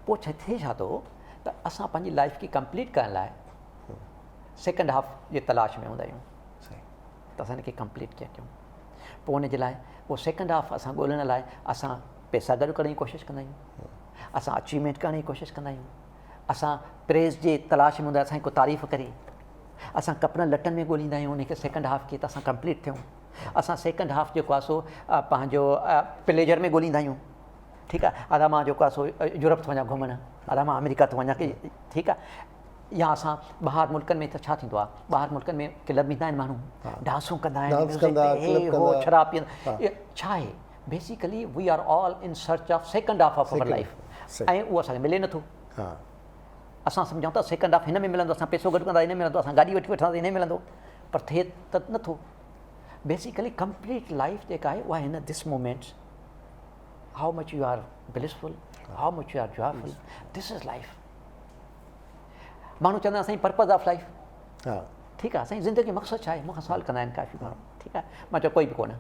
पोइ थिए छा थो त असां पंहिंजी लाइफ खे कंप्लीट करण लाइ सेकेंड हाफ जे तलाश में हूंदा आहियूं सही त असां हिनखे कंप्लीट कीअं कयूं। पोइ हुन जे लाइ पोइ सेकेंड हाफ असां ॻोल्हण लाइ असां पैसा गॾु करण जी कोशिशि कंदा आहियूं, असां अचीवमेंट करण जी कोशिशि कंदा आहियूं, असां प्रेज़ जे तलाश में हूंदा असांजी को तारीफ़ करे, असां कपिड़नि लटनि में ॻोल्हींदा आहियूं उनखे सेकेंड हाफ खे त असां कंप्लीट थियूं। असां सेकेंड हाफ जेको आहे सो पंहिंजो प्लेजर में ॻोल्हींदा आहियूं, ठीकु आहे, अदा मां जेको आहे सो यूरोप थो वञा घुमणु, अदा मां अमेरिका थो वञा की ठीकु आहे, या असां ॿाहिरि मुल्कनि में त छा थींदो आहे, ॿाहिरि मुल्कनि में क्लब ईंदा आहिनि माण्हू, डांसूं कंदा आहिनि, शराब पीअंदा, छा आहे basically we are all in search of second half of our life ऐं उहो असांखे मिले नथो। असां सम्झूं था सेकेंड हाफ हिन में मिलंदो, असां पैसो गॾु कंदा हिन में मिलंदो, असां गाॾी वठी वठंदासीं हिन में मिलंदो, पर थिए त नथो। बेसिकली कंप्लीट लाइफ जेका आहे उहा हिन this moments how much you are blissful, how much you are joyful, this is life. माण्हू चवंदा असांजी पर्पज़ ऑफ लाइफ, ठीकु आहे, असांजी ज़िंदगी मक़सदु छा आहे, मूंखां सवाल कंदा आहिनि काफ़ी माण्हू, ठीकु आहे, मां चयो कोई बि कोन्हे,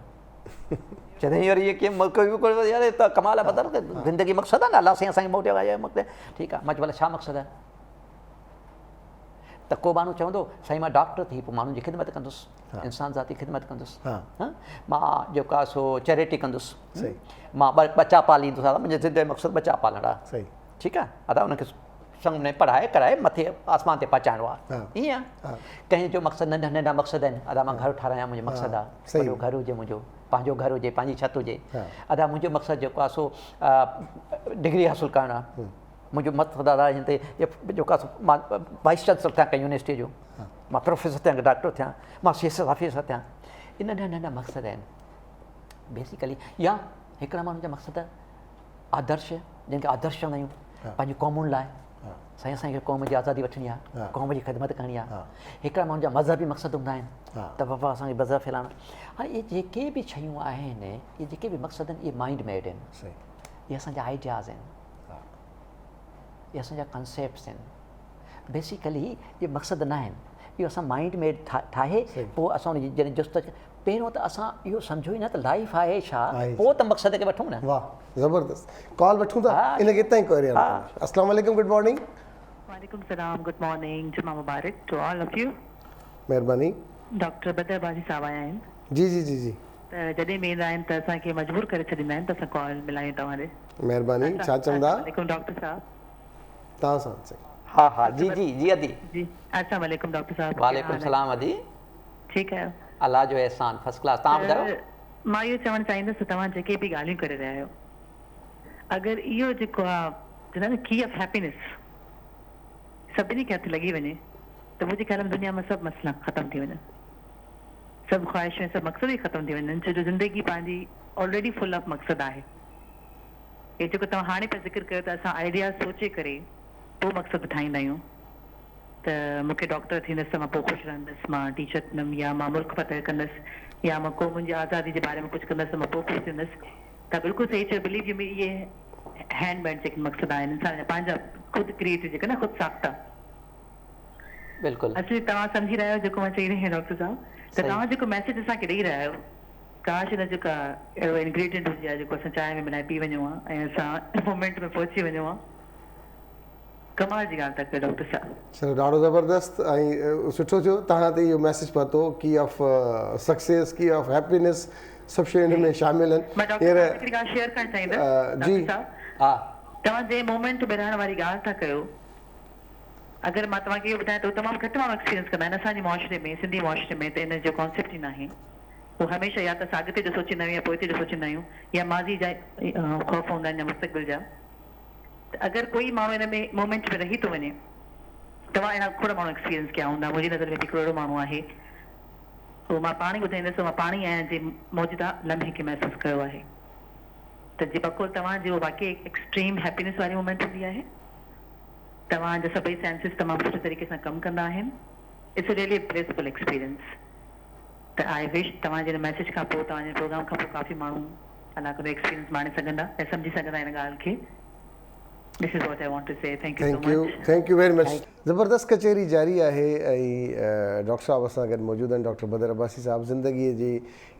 चवंदा यार इहे कीअं कोई बि कोन्हे, यार त कमाल आहे, बदल ज़िंदगी मक़सदु आहे न, अलाह साईं असांखे मोटियो आहे मक़सदु, ठीकु आहे, मां चयो भला छा मक़सदु आहे, त को माण्हू चवंदो साईं मां डॉक्टर थी पोइ माण्हुनि जी ख़िदमत कंदुसि, इंसान ज़ाती ख़िदमत कंदुसि, मां जेको आहे सो चैरिटी कंदुसि, मां बचा पालींदुसि, मुंहिंजे ज़िंदगी जो मक़सदु बचा पालण आहे, ठीकु आहे, अदा उनखे संग में पढ़ाए कराए मथे आसमान ते पहुचाइणो आहे, ईअं कंहिंजो मक़सदु नंढा नंढा मक़सदु आहिनि, अदा मां घर ठाहिरायां मुंहिंजो मक़सदु आहे, वॾो घर हुजे मुंहिंजो, पंहिंजो घर हुजे, पंहिंजी छित हुजे, अदा मुंहिंजो मक़सदु जेको आहे सो डिग्री हासिलु करणु आहे, मुंहिंजो मक़सदु आहे हिन ते जेको आहे मां वाइस चांसलर थियां कंहिं यूनिवर्सिटी जो, मां प्रोफेसर थियां डॉक्टर थियां, मां CS ऑफिसर थियां, इन नंढा नंढा मक़सदु आहिनि बेसिकली। या हिकिड़ा माण्हुनि जा मक़सदु आदर्श, जंहिंखे आदर्श चवंदा आहियूं, पंहिंजी क़ौमुनि लाइ, साईं असांखे क़ौम जी आज़ादी वठणी आहे, क़ौम जी ख़िदमत करणी आहे, हिकिड़ा माण्हुनि जा मज़हबी मक़सदु हूंदा आहिनि त बाबा असांखे मज़हब फैलाइणो। हाणे इहे जेके बि शयूं आहिनि, इहे जेके बि मक़सदु आहिनि, इहे माइंड मेड आहिनि, इहे असांजा आइडियाज़ आहिनि, इहे असांजा कंसेप्ट्स आहिनि, बेसिकली इहे मक़सदु न आहिनि, इहो असां माइंड मेड ठाहे पोइ असां उनजी जॾहिं जुस्त पहिरियों त असां इहो सम्झो ई न त लाइफ आहे छा, पोइ त मक़सद खे वठूं न। वाह ज़बरदस्त, कॉल वठूं था इनखे हितां ई क्वेरी। अस्सलाम वालेकुम, गुड मॉर्निंग। वालेकुम सलाम, गुड मॉर्निंग, जुमा मुबारक टू ऑल ऑफ यू। महिरबानी। डॉक्टर बदर बाजी साहब आया आहिनि, जी जी जी जी, त जॾहिं वेंदा आहिनि त असांखे मजबूर करे छॾींदा आहिनि त असां कॉल मिलायूं तव्हां ॾे। महिरबानी, छा चवंदा? वालेकुम डॉक्टर साहब। तव्हां सां हा हा जी जी जी अदी जी, अस्सलाम वालेकुम डॉक्टर साहब। वालेकुम सलाम अदी, ठीकु आहे, अल्लाह जो एहसान, फर्स्ट क्लास। तव्हां ॿुधायो? मां इहो चवणु चाहींदुसि तव्हां जेके बि ॻाल्हियूं करे रहिया आहियो, अगरि इहो जेको आहे चवंदा न की ऑफ हैप्पीनेस सभिनी खे हथु लॻी वञे त मुंहिंजे ख़्याल में दुनिया में सभु मसइला ख़तमु थी वञनि, सभु ख़्वाहिशूं सभु मक़सद ई ख़तमु थी वञनि, छो जो ज़िंदगी पंहिंजी ऑलरेडी फुल ऑफ मक़सदु आहे। हे जेको तव्हां हाणे पिया ज़िक्र कयो त असां आइडिया सोचे करे पोइ मक़सदु ठाहींदा आहियूं, त मूंखे डॉक्टर थींदसि त मां पोइ ख़ुशि रहंदसि, मां टीचर थियमि, या मां मुल्क फतह कंदसि, या मां को मुंहिंजी आज़ादी जे बारे में कुझु कंदसि त मां पोइ ख़ुशि थींदसि। त बिल्कुलु सही चयो, बिलीव यू मी, इहे हैंडमेड जेके मक़सदु आहिनि इंसान जा पंहिंजा ख़ुदि क्रिएटिव जेका न ख़ुदि साख्ता। बिल्कुलु असली तव्हां सम्झी रहिया आहियो जेको मां चई रही आहियां डॉक्टर साहब, त तव्हां जेको मैसेज असांखे ॾेई रहिया आहियो, काश हिन जेका अहिड़ो इंग्रीडियंट हुजे जेको असां चांहि में मिलाए पी वञूं हा ऐं असां मोमेंट में पहुची वञूं हा, कमाल जी ॻाल्हि था कयो डॉक्टर साहब। चलो ॾाढो ज़बरदस्त ऐं सुठो थियो तव्हां ते इहो मैसेज पहुतो, की ऑफ सक्सेस, की ऑफ हैप्पीनेस, सभु शयूं हिन में शामिल आहिनि। मां डॉक्टर साहब हिकिड़ी ॻाल्हि शेयर करणु चाहींदसि जी, हा, तव्हां जे मोमेंट में रहण वारी ॻाल्हि था कयो, अगरि मां तव्हांखे इहो ॿुधायां त तमामु घटि माण्हू एक्सपीरियंस कंदा आहिनि असांजे मुआशिरे में, सिंधी मुआशिरे में, त इन जो कॉन्सेप्ट ई न आहे। उहो हमेशह या त असां अॻिते जो सोचींदा आहियूं या पोइ जो सोचींदा आहियूं, या माज़ी जा ख़ौफ़ हूंदा आहिनि या मुस्तक़बिल जा। त अगरि कोई माण्हू हिन में मोमेंट में रही थो वञे, तव्हां अहिड़ा खोड़ माण्हू एक्सपीरियंस कया हूंदा, मुंहिंजी नज़र में हिकिड़ो अहिड़ो माण्हू आहे, उहो मां पाण ई ॿुधाईंदसि, मां पाण ई आहियां जे मौजूदा लम्हे खे महसूसु कयो आहे, त जे बकुल तव्हांजी उहो वाक़ई एक्सट्रीम हैप्पीनेस वारी मोमेंट हूंदी आहे, तव्हांजा सभई सेंसिस तमामु सुठे तरीक़े सां कमु कंदा आहिनि, इट्स रियली ब्लिसफुल एक्सपीरियंस। त आई विश तव्हांजे हिन मैसेज खां पोइ, तव्हांजे प्रोग्राम खां पोइ काफ़ी माण्हू अलाह करे एक्सपीरियंस माणे सघंदा ऐं सम्झी सघंदा हिन ॻाल्हि खे। This is what I want to say. Thank you so much. Thank U very much. ज़बरदस्त कचहरी जारी आहे ऐं डॉक्टर साहब असां गॾु मौजूदु आहिनि, डॉक्टर बदर अब्बासी साहब ज़िंदगीअ जे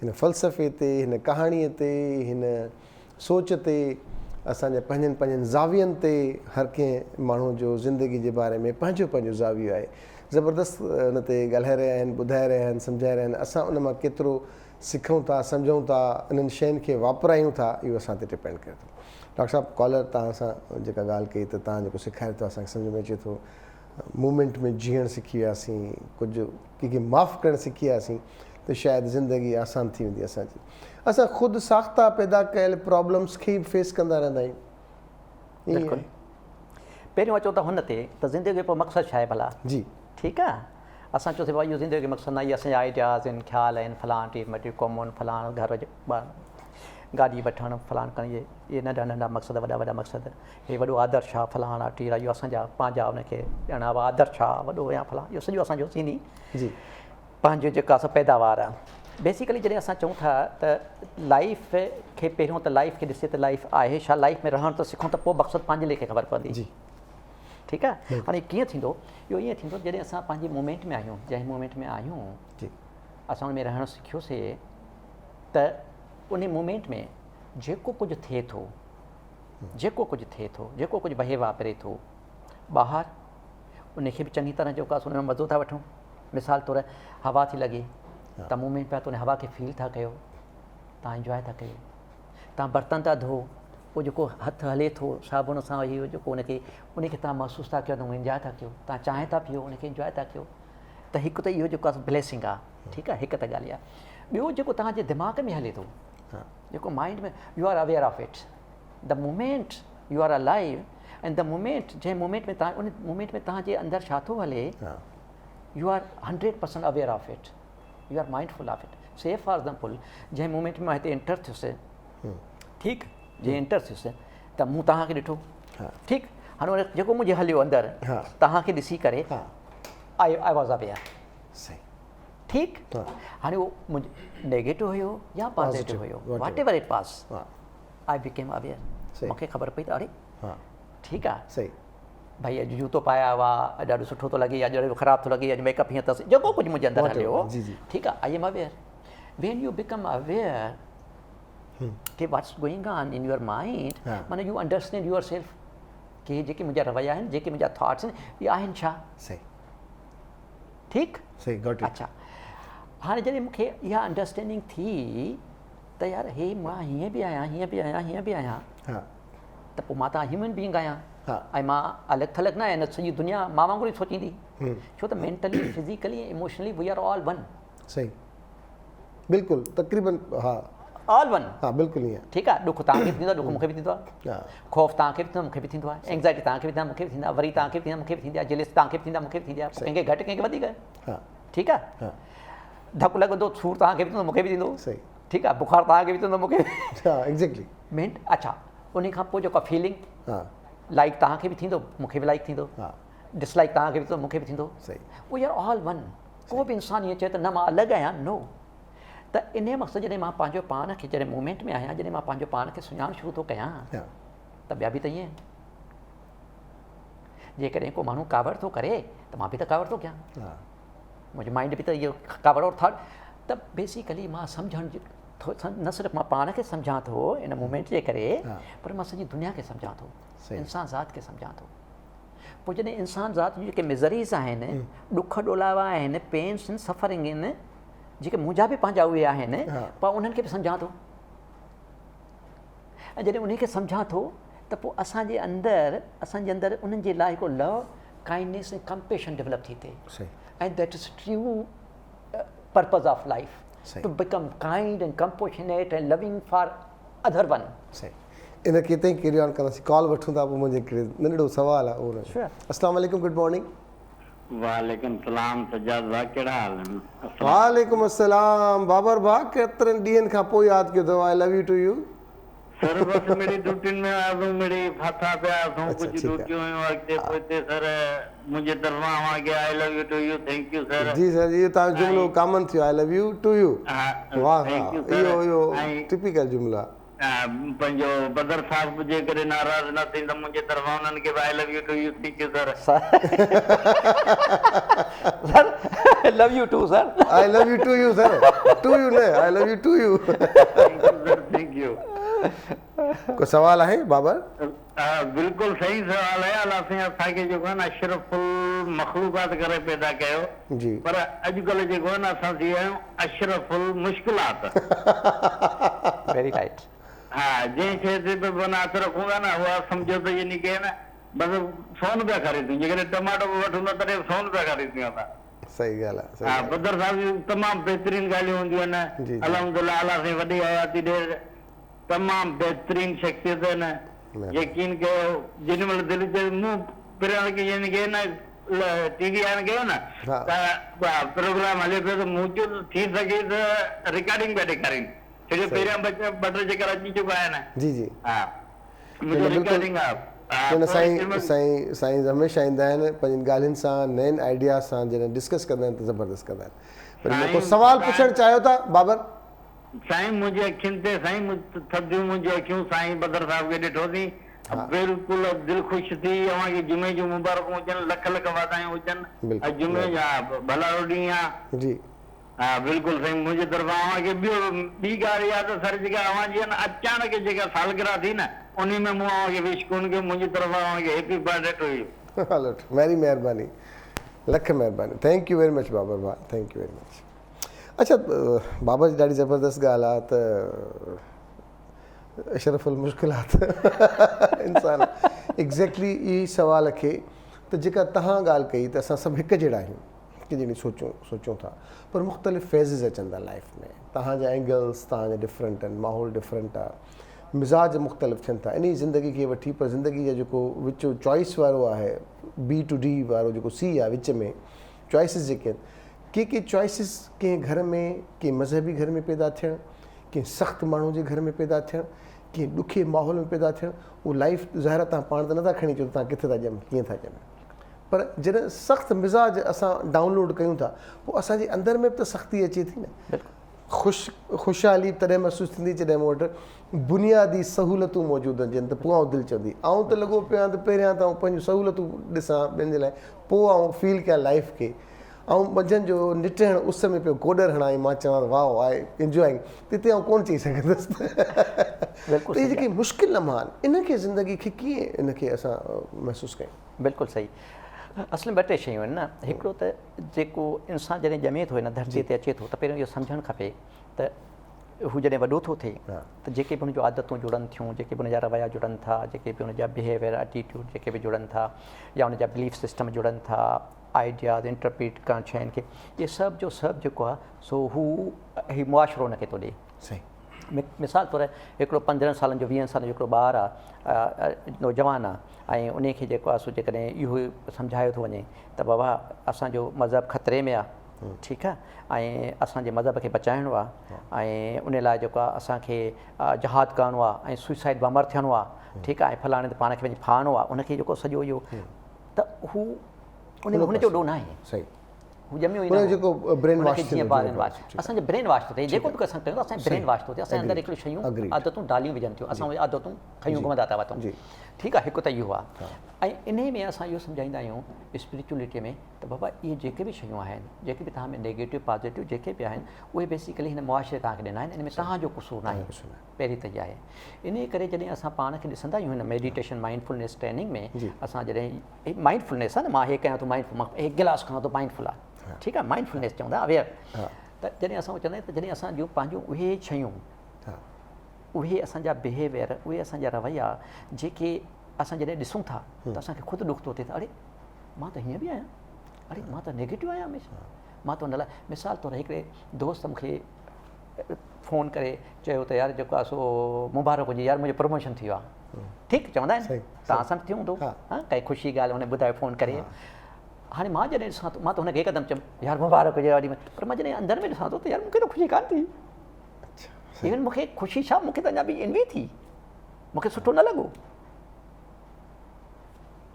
हिन फ़लसफ़े ते, हिन कहाणीअ ते, हिन सोच ते, असांजे पंहिंजनि ज़ावियनि ते, हर कंहिं माण्हू जो ज़िंदगी जे बारे में पंहिंजो ज़ावियो आहे। ज़बरदस्त हुन ते ॻाल्हाए रहिया आहिनि, ॿुधाए रहिया आहिनि, सम्झाए रहिया आहिनि। असां उन मां केतिरो सिखूं था, सम्झूं था, इन्हनि शयुनि खे वापरायूं था, इहो असां ते डिपेंड करे थो। डॉक्टर साहब कॉलर तव्हां सां जेका ॻाल्हि कई त तव्हां जेको सेखारियो अथव असांखे सम्झ में अचे थो, मूमेंट में जीअणु सिखी वियासीं, कुझु कंहिंखे माफ़ु करणु सिखी वियासीं त शायदि ज़िंदगी आसान थी वेंदी असांजी। असां ख़ुदि साख़्ता पैदा कयल प्रॉब्लम्स खे फेस कंदा रहंदा आहियूं। बिल्कुलु। पहिरियों अचो त हुन ते त ज़िंदगी जो मक़सदु छा आहे भला? जी ठीकु आहे। असां चयोसीं भाई इहो ज़िंदगी जो मक़सदु न, इहे असांजा आइडियाज़ आहिनि, ख़्याल आहिनि, फलाण टी मटी कॉमन, फलाण घर जो गाॾी वठणु, फलाण करणु, इहे नंढा नंढा मक़सद, वॾा मक़सद, हे वॾो आदर्श आहे, फलाण आहे, टीरा, इहो असांजा पंहिंजा उनखे ॼणा आदर्श आहे वॾो या फलाण, इहो सॼो असांजो सिंधी जी पंहिंजो जेका असां पैदावार आहे। बेसिकली जॾहिं असां चऊं था त लाइफ खे पहिरियों त लाइफ खे ॾिसे त लाइफ आहे छा, लाइफ में रहणु त सिखूं त पोइ मक़सदु पंहिंजे लेखे ख़बर पवंदी। जी ठीकु आहे। हाणे कीअं थींदो, इहो ईअं थींदो जॾहिं असां पंहिंजे मूमेंट में आहियूं, जंहिं मूमेंट में आहियूं जी असां उन में रहणु सिखियोसीं त उन मूमेंट में जेको कुझु थिए थो, जेको कुझु बहे वापरे थो ॿाहिरि, उनखे बि चङी तरह जेको आहे उन में मज़ो था वठूं। मिसाल तौरु हवा थी लॻे त मूमेंट पिया त उन हवा खे फील था कयो, तव्हां इंजॉय था कयो। तव्हां बर्तन था धो, पोइ जेको हथु हले थो साबुण सां, इहो जेको उनखे तव्हां महसूसु था कयो त इंजॉय था कयो। तव्हां चांहि था पियो, उनखे इंजॉय था कयो। त हिकु त इहो जेको आहे ब्लेसिंग आहे। ठीकु आहे, हिकु त ॻाल्हि आहे। ॿियो जेको तव्हांजे दिमाग़ में हले थो, जेको माइंड में, you are aware of it the moment you are alive, and the moment जंहिं मोमेंट में तव्हां उन मोमेंट में तव्हांजे अंदरि छा थो हले, you are 100% aware of it, you are mindful of it. Say for example जंहिं मोमेंट में मां हिते एंटर थियुसि, ठीकु, जीअं एंटर थियुसि त मूं तव्हांखे ॾिठो, ठीकु, हाणे उन जेको मुंहिंजे हलियो अंदरि तव्हांखे ॾिसी करे आई वॉज़ अवेयर। सही, ठीकु। हाणे उहो मुंहिंजो नेगेटिव हुयो या पॉज़िटिव हुयो, वॉट एवर इट वाज़, आई बिकेम अवेयर। मूंखे ख़बर पई त अरे ठीकु आहे, सही भाई अॼु जूतो पाया हुआ, अॼु ॾाढो सुठो थो लॻे, अॼु ॾाढो ख़राबु थो लॻे, अॼु मेकअप हीअं अथसि, जेको कुझु मुंहिंजे अंदरि हलियो, ठीकु आहे, I am aware. When you become aware कि what's going on in your mind, माना यू अंडरस्टैंड योर सेल्फ कि जेके मुंहिंजा रवैया आहिनि, जेके मुंहिंजा थॉट्स आहिनि, इहे आहिनि छा। सही, ठीकु, सही, गॉट इट। अच्छा, हाणे जॾहिं मूंखे इहा अंडरस्टैंडिंग थी त यार हे मां हीअं बि आहियां, हीअं बि आहियां, त पोइ मां त ह्यूमन बीइंग आहियां, ऐं मां अलॻि थलॻि न आहियां, सॼी दुनिया मां वांगुरु ई सोचींदी, छो त mentally, physically, emotionally we are all one. सही, बिल्कुलु, तक़रीबन, हा, ऑल वन, हा, बिल्कुलु ईअं। ठीकु आहे, ॾुख तव्हांखे बि थींदो आहे, ॾुख मूंखे बि थींदो आहे, ख़ौफ़ तव्हांखे बि थींदो आहे, मूंखे बि थींदो आहे, एंग्ज़ाइटी तव्हांखे बि थींदी आहे, मूंखे बि थींदा, वरी तव्हांखे बि थींदा, मूंखे बि थींदी आहे, जेलिस तव्हांखे बि थींदा, मूंखे बि थींदी आहे, कंहिंखे घटि, कंहिंखे वधीक। ठीकु आहे, धकु लॻंदो, सूरु तव्हांखे बि थींदो, मूंखे बि थींदो। सही, ठीकु आहे, बुखार तव्हांखे बि थींदो, मूंखे एग्ज़ैक्टली मेंट। अच्छा, उन खां पोइ जेको फीलिंग, लाइक तव्हांखे बि थींदो, मूंखे बि लाइक थींदो, डिसलाइक तव्हांखे बि थींदो, मूंखे बि थींदो। सही, वी आर ऑल वन। को बि इंसानु ईअं चए त न मां अलॻि आहियां, नो। त इन मक़सदु जॾहिं मां पंहिंजो पाण खे, जॾहिं मूमेंट में आहियां, जॾहिं मां पंहिंजो पाण खे सुञाणणु शुरू थो कयां, त ॿिया बि त ईअं। जेकॾहिं को माण्हू कावड़ थो करे त मां बि त कावड़ थो कयां, मुंहिंजो माइंड बि त इहो कावड़ और थॉट। त बेसिकली मां सम्झणु न सिर्फ़ु मां पाण खे सम्झां थो इन मूमेंट जे करे, पर मां सॼी दुनिया खे सम्झां थो, इंसान ज़ात खे सम्झां थो। पोइ जॾहिं इंसान ज़ात जूं जेके मिज़रीज़ आहिनि, ॾुख ॾोलावा आहिनि, पेन्स आहिनि, सफ़रिंग आहिनि, जेके मुंहिंजा बि पंहिंजा उहे आहिनि, पर उन्हनि खे बि सम्झां थो। ऐं जॾहिं उन्हनि खे सम्झां थो त पोइ असांजे अंदरि उन्हनि जे लाइ हिकिड़ो लव, काइंडनेस ऐं कंपेशन डेवलप थी थिए। ऐं that is true purpose of life, to become kind and compassionate and loving for other one. इन खे हिते ई कैरी ऑन कंदासीं, कॉल वठूं था, पोइ मुंहिंजे हिकिड़े नंढड़ो सुवालु आहे उहो। अस्सलाम वालेकुम, गुड मॉर्निंग। वालेकुम सलाम सज्जाद भाउ, कहिड़ा हाल आहिनि? वालेकुम अस्सलाम बाबर भाउ, केतिरनि ॾींहंनि खां पोइ यादि कयो अथव। I love you two you. Sir बस मेरी ड्यूटी में आया हूं, मेरी फाथा पे आया हूं, कुछ ड्यूटियों में वक्त पोते सर मुझे तरफा आ गया। I love you two you, thank you sir. जी सर, ये तव्हां जुमिलो कॉमन थियो, I love you two you. वाह, इहो टिपिकल जुमिलो आहे। पंहिंजो बदर साहब जे करे नाराज़ न थींदा मुंहिंजे तरफ़ां उन्हनि खे I love you two you thank you sir sir love you too sir I love you two you sir to you न I love you two you thank you को सवाल आहे बाबर? बिल्कुलु सही सवाल आहे। अलाह साईं असांखे जेको आहे न अशरफुल मख़लूक़ात करे पैदा कयो जी, पर अॼुकल्ह जेको आहे न असां थी विया आहियूं अशरफुल मुश्किलात। Very right. हा, जंहिं शइ ते बि माना हथ रखूं था न उहा सम्झो त यानी की न बसि सोन पिया ख़रीदूं, जेकॾहिं टमाटो बि वठूं था तॾहिं सोन पिया ख़रीदूं असां। सही ॻाल्हि आहे, सही हा, ॻाल्हि बदर साहिब जूं तमामु बहितरीन ॻाल्हियूं हूंदियूं जी, आहिनि। जी। अलहमदुलिल्लाह अलाह साईं वॾी हयाती ॾे, तमामु बहितरीन शख़्सियत आहिनि। यकीन कयो जेॾी महिल दिलि चए मूं पिरण खे यानी की न टीवी ऑन कयो न हा। त प्रोग्राम हले पियो त मूं चयो थी सघे त रिकॉर्डिंग पिया ॾेखारीनि, छोजो पहिरियां ॿ टे चकर अची चुका आहिनि। जी जी। हा, मुंहिंजो रिकॉर्डिंग आहे। न साईं हमेशह ईंदा आहिनि पंहिंजी ॻाल्हियुनि सां, नयनि आइडिया सां जॾहिं डिस्कस कंदा आहिनि त ज़बरदस्त कंदा आहिनि। पर को सवाल पुछणु चाहियो था बाबर? साईं मुंहिंजी अखियुनि ते साईं थधियूं मुंहिंजूं अखियूं साईं बदर साहिब खे ॾिठोसीं, बिल्कुलु दिलि ख़ुशि थी। अव्हांखे जुमे जूं मुबारकूं हुजनि, लख लख वाधायूं हुजनि। ऐं जुमे जा भलाड़ो ॾींहुं आहे। जी हा बिल्कुलु साईं, मुंहिंजे तरफ़ां अव्हांखे ॿी ॻाल्हि इहा त सर जेका अव्हांजी आहे न अचानक जेका सालगिरह थी न उन में मूं अव्हांखे विश कोन कयो। मुंहिंजी तरफ़ां अव्हांखे हैप्पी बर्थडे टू यू। हलो, मेरी महिरबानी, लख महिरबानी, थैंक यू वेरी मच बाबर भाउ, थैंक यू वेरी मच। अच्छा बाबर जी ॾाढी ज़बरदस्त ॻाल्हि आहे त अशरफुल मुश्किलात इंसान एग्ज़ैक्टली ई सवाल खे त जेका तव्हां ॻाल्हि कई त असां सभु हिकु जहिड़ा आहियूं, हिकु जहिड़ी सोचूं था, पर मुख़्तलिफ़ फेज़िस अचनि था लाइफ में। तव्हांजा एंगल्स तव्हांजा डिफरेंट आहिनि, माहौल डिफरेंट आहे, मिज़ाज मुख़्तलिफ़ थियनि था इन ज़िंदगी खे वठी। पर ज़िंदगी जा जेको विच चॉइस वारो आहे, बी टू डी वारो जेको सी आहे, विच में चॉइसिस जेके आहिनि, के चॉइसिस कंहिं घर में, कंहिं मज़हबी घर में पैदा थियणु, कंहिं सख़्तु माण्हू जे घर में पैदा थियणु, कंहिं ॾुखे माहौल में पैदा थियणु, उहो लाइफ ज़ाहिर तव्हां पाण त नथा खणी अचो तव्हां किथे था ॼमो, कीअं था ॼमो। पर जॾहिं सख़्तु मिज़ाज असां डाउनलोड कयूं था पोइ असांजे अंदरि में बि त सख़्ती अचे थी न। ख़ुशहाली तॾहिं महसूसु थींदी जॾहिं मूं वटि बुनियादी सहूलियतूं मौजूदु हुजनि, त पोइ आउं दिलि चवंदी आऊं त लॻो पियो आहे त पहिरियां त आउं पंहिंजूं सहूलियतूं ॾिसां ॿियनि जे लाइ, पोइ आउं फील कयां लाइफ खे। ऐं मंझंदि जो निटियणु उस में पियो गोॾर हणां मां चवां वाह आहे इंजॉइंग, तिते आउं कोन चई सघंदुसि। त इहे जेके मुश्किल लम्हा आहिनि इनखे ज़िंदगी खे कीअं इनखे असां महसूसु कयूं? बिल्कुलु सही। असल में ॿ टे शयूं आहिनि न। हिकिड़ो त जेको इंसानु जॾहिं ॼमे थो हिन धरतीअ ते अचे थो त पहिरियों इहो सम्झणु खपे त हू जॾहिं वॾो थो थिए त जेके बि हुनजूं आदतूं जुड़नि थियूं, जेके बि हुनजा रवैया जुड़नि था, जेके बि हुनजा बिहेवियर एटीट्यूड जेके बि जुड़नि था, या हुनजा बिलीफ सिस्टम जुड़नि था, आइडियाज़ इंटरप्रीट करणु शयुनि खे, इहे सभु जो सभु जेको आहे सो हू ही मुआशिरो हुनखे थो ॾिए। सही। मिसाल तौरु हिकिड़ो 15 सालनि जो 20 सालनि जो हिकिड़ो ॿारु आहे, नौजवान आहे, ऐं उन खे जेको आहे सो जेकॾहिं इहो सम्झायो थो वञे त बाबा असांजो मज़हब ख़तरे में आहे, ठीकु आहे, ऐं असांजे मज़हब खे बचाइणो आहे, ऐं उन लाइ जेको आहे असांखे जहाद करिणो आहे, ऐं सुसाइड बॉम्बर थियणो आहे, ठीकु आहे, ऐं फलाणे ते पाण खे पंहिंजी फाड़णो आहे, उनखे जेको सॼो इहो त हू हुनजो ॾोह न आहे। सही। हू ॼमियो ई जेको ब्रेन वॉश असांजो ब्रेन वॉश थो थिए, जेको बि असां कयूं था असांजो ब्रेन वॉश थो थिए, असांजे अंदरि हिकिड़ियूं शयूं आदतूं डालियूं विझनि थियूं, असां उहे आदतूं खयूं घुमंदा था वठूं, ठीकु आहे, हिकु त इहो आहे। ऐं इन में असां इहो सम्झाईंदा आहियूं स्पिरिचुअलिटीअ में त बाबा इहे जेके बि शयूं आहिनि, जेके बि तव्हां में नेगेटिव पॉज़िटिव जेके बि आहिनि, उहे बेसिकली हिन मुआशिरे तव्हांखे ॾिना आहिनि, इन में तव्हांजो कुसूर न आहे, पहिरीं त इहा आहे। इन करे जॾहिं असां पाण खे ॾिसंदा आहियूं हिन मेडिटेशन माइंडफुलनेस ट्रेनिंग में, असां जॾहिं माइंडफुलनेस आहे न, मां हे कयां थो माइंडफुल, मां हे गिलास खणां थो माइंडफुल आहे, ठीकु आहे, माइंडफुलनेस चवंदा अवेयर। त जॾहिं असां चवंदा आहियूं त जॾहिं असां जूं पंहिंजूं उहे शयूं, उहे असांजा बिहेवियर, उहे असांजा रवैया जेके असां जॾहिं ॾिसूं था त असांखे ख़ुदि ॾुख थो थिए त अड़े मां त हीअं बि आहियां, अड़े मां त नेगेटिव आहियां हमेशह, मां त हुन लाइ मिसाल तौरु हिकिड़े दोस्त मूंखे फ़ोन करे चयो त यार जेको आहे सो मुबारक हुजे यार मुंहिंजो प्रमोशन थी वियो आहे, ठीकु चवंदा आहिनि, तव्हां सां थी हूंदो, हा काई ख़ुशी ॻाल्हि हुन ॿुधायो फ़ोन करे। हाणे मां जॾहिं ॾिसां थो मां त हुनखे हिकदमि चयुमि यार मुबारक हुजे वारी, पर मां जॾहिं अंदरि में ॾिसां थो त यार मूंखे त ख़ुशी कान थी, इवन मूंखे ख़ुशी छा, मूंखे त अञा बि इनवी थी, मूंखे सुठो न लॻो,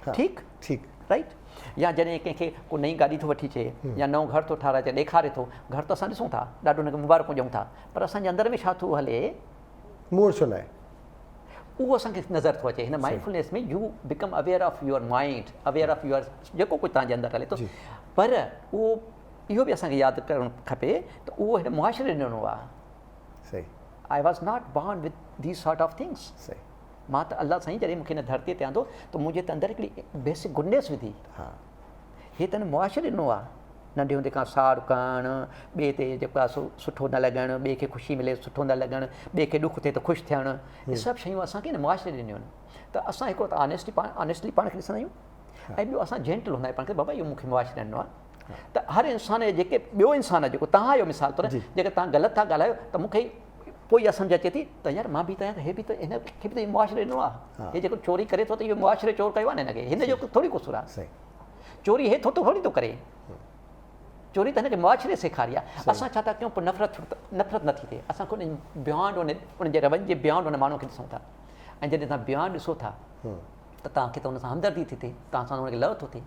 ठीकु ठीकु राइट। या जॾहिं कंहिंखे को नई गाॾी थो वठी अचे या नओं घर थो ठाराए ॾेखारे थो, घर त असां ॾिसूं था ॾाढो हुनखे मुबारकूं ॾियूं था, पर असांजे अंदरि में छा थो हले मूड छो न आहे उहो असांखे नज़र थो अचे हिन माइंडफुलनेस में U become aware of your mind aware of your जेको कुझु तव्हांजे अंदरि हले थो पर उहो इहो बि असांखे यादि करणु खपे त उहो हिन मुआशिरे ॾिनो आहे सही I was not born with these sort of things सही मां त अलाह साईं जॾहिं मूंखे हिन धरतीअ ते आंदो त मुंहिंजे त अंदरि हिकिड़ी बेसिक गुडनेस विधी हा हे त हिन मुआशिरे ॾिनो आहे नंढे हूंदे खां साड़ु करणु ॿिए ते जेको आहे सुठो न लॻणु ॿिए खे ख़ुशी मिले सुठो न लॻणु ॿिए खे ॾुख थिए त ख़ुशि थियणु इहे सभु शयूं असांखे हिन मुआशिरे ॾिनियूं आहिनि त असां हिकिड़ो त ऑनेस्टली पाण खे ॾिसंदा आहियूं ऐं ॿियो असां जेंटल हूंदा आहियूं पाण खे बाबा इहो मूंखे मुआशिरे ॾिनो आहे त हर इंसान जे जेके ॿियो इंसानु जेको तव्हां जो मिसाल तौरु जेकर तव्हां ग़लति था ॻाल्हायो त मूंखे पोइ इहा सम्झ अचे थी त यार मां बि त आहियां त हे बि त हिनखे बि त मुआशिरे ॾिनो आहे हे जेको चोरी करे थो त इहो मुआशिरे चोर कयो आहे न हिनखे हिन जो थोरी कुझु आहे सही चोरी हे थोरी थो करे चोरी त हिनखे मुआशिरे सेखारी आहे असां छा था कयूं पोइ नफ़रत नथी थिए असां उन बियॉन्ड उनजे रवैये जे बियॉन्ड उन माण्हू खे ॾिसूं था ऐं जॾहिं तव्हां बियॉन्ड ॾिसो था त तव्हांखे त हुन सां हमदर्दी थी थिए तव्हां सां हुनखे लव थो थिए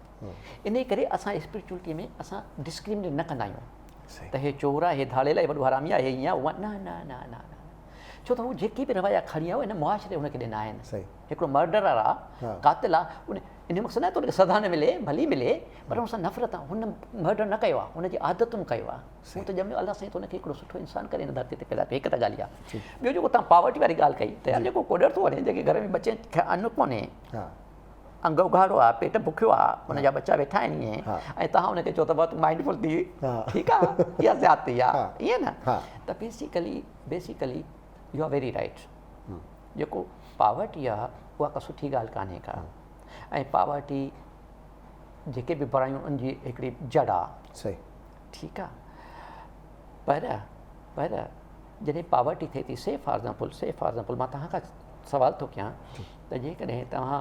इन करे असां स्पिरिचुअलिटीअ में असां डिस्क्रिमिनेट न कंदा आहियूं त हे चोर आहे हे धाड़ेल आहे वॾो हरामी आहे हे ईअं उहा न न न न न छो त हू जेकी बि रवैया खणी आहे हिन मुआशिरे हुनखे ॾिना आहिनि हिकिड़ो मर्डरर आहे कातिल आहे उन इन मक़सदु न त हुनखे सज़ा न मिले भली मिले पर हुन सां नफ़रत आहे हुन मर्डर न कयो आहे हुनजी आदतुनि कयो आहे हू त ॼमियो अलाह साईं त हुनखे हिकिड़ो सुठो इंसानु करे हिन धरती ते पैदा कयो हिकु त ॻाल्हि आहे ॿियो जेको तव्हां पावर्टी वारी ॻाल्हि कई त यार जेको कोडर थो वञे जेके घर में बचे खे अन्न कोन्हे अंग उघाड़ो आहे पेट बुखियो आहे हुनजा बच्चा वेठा आहिनि ईअं ऐं तव्हां हुनखे चओ त बहुत माइंडफुल थी ठीकु आहे इहा ज़्यादती आहे ईअं न त basically you are very right जेको पावर्टी आहे उहा का सुठी ॻाल्हि कान्हे का ऐं पावर्टी जेके बि बुरायूं उनजी हिकिड़ी जड़ आहे सही ठीकु आहे पर जॾहिं पावर्टी थिए थी से फॉर एग्ज़ाम्पल मां तव्हां खां सवाल थो कयां त जेकॾहिं तव्हां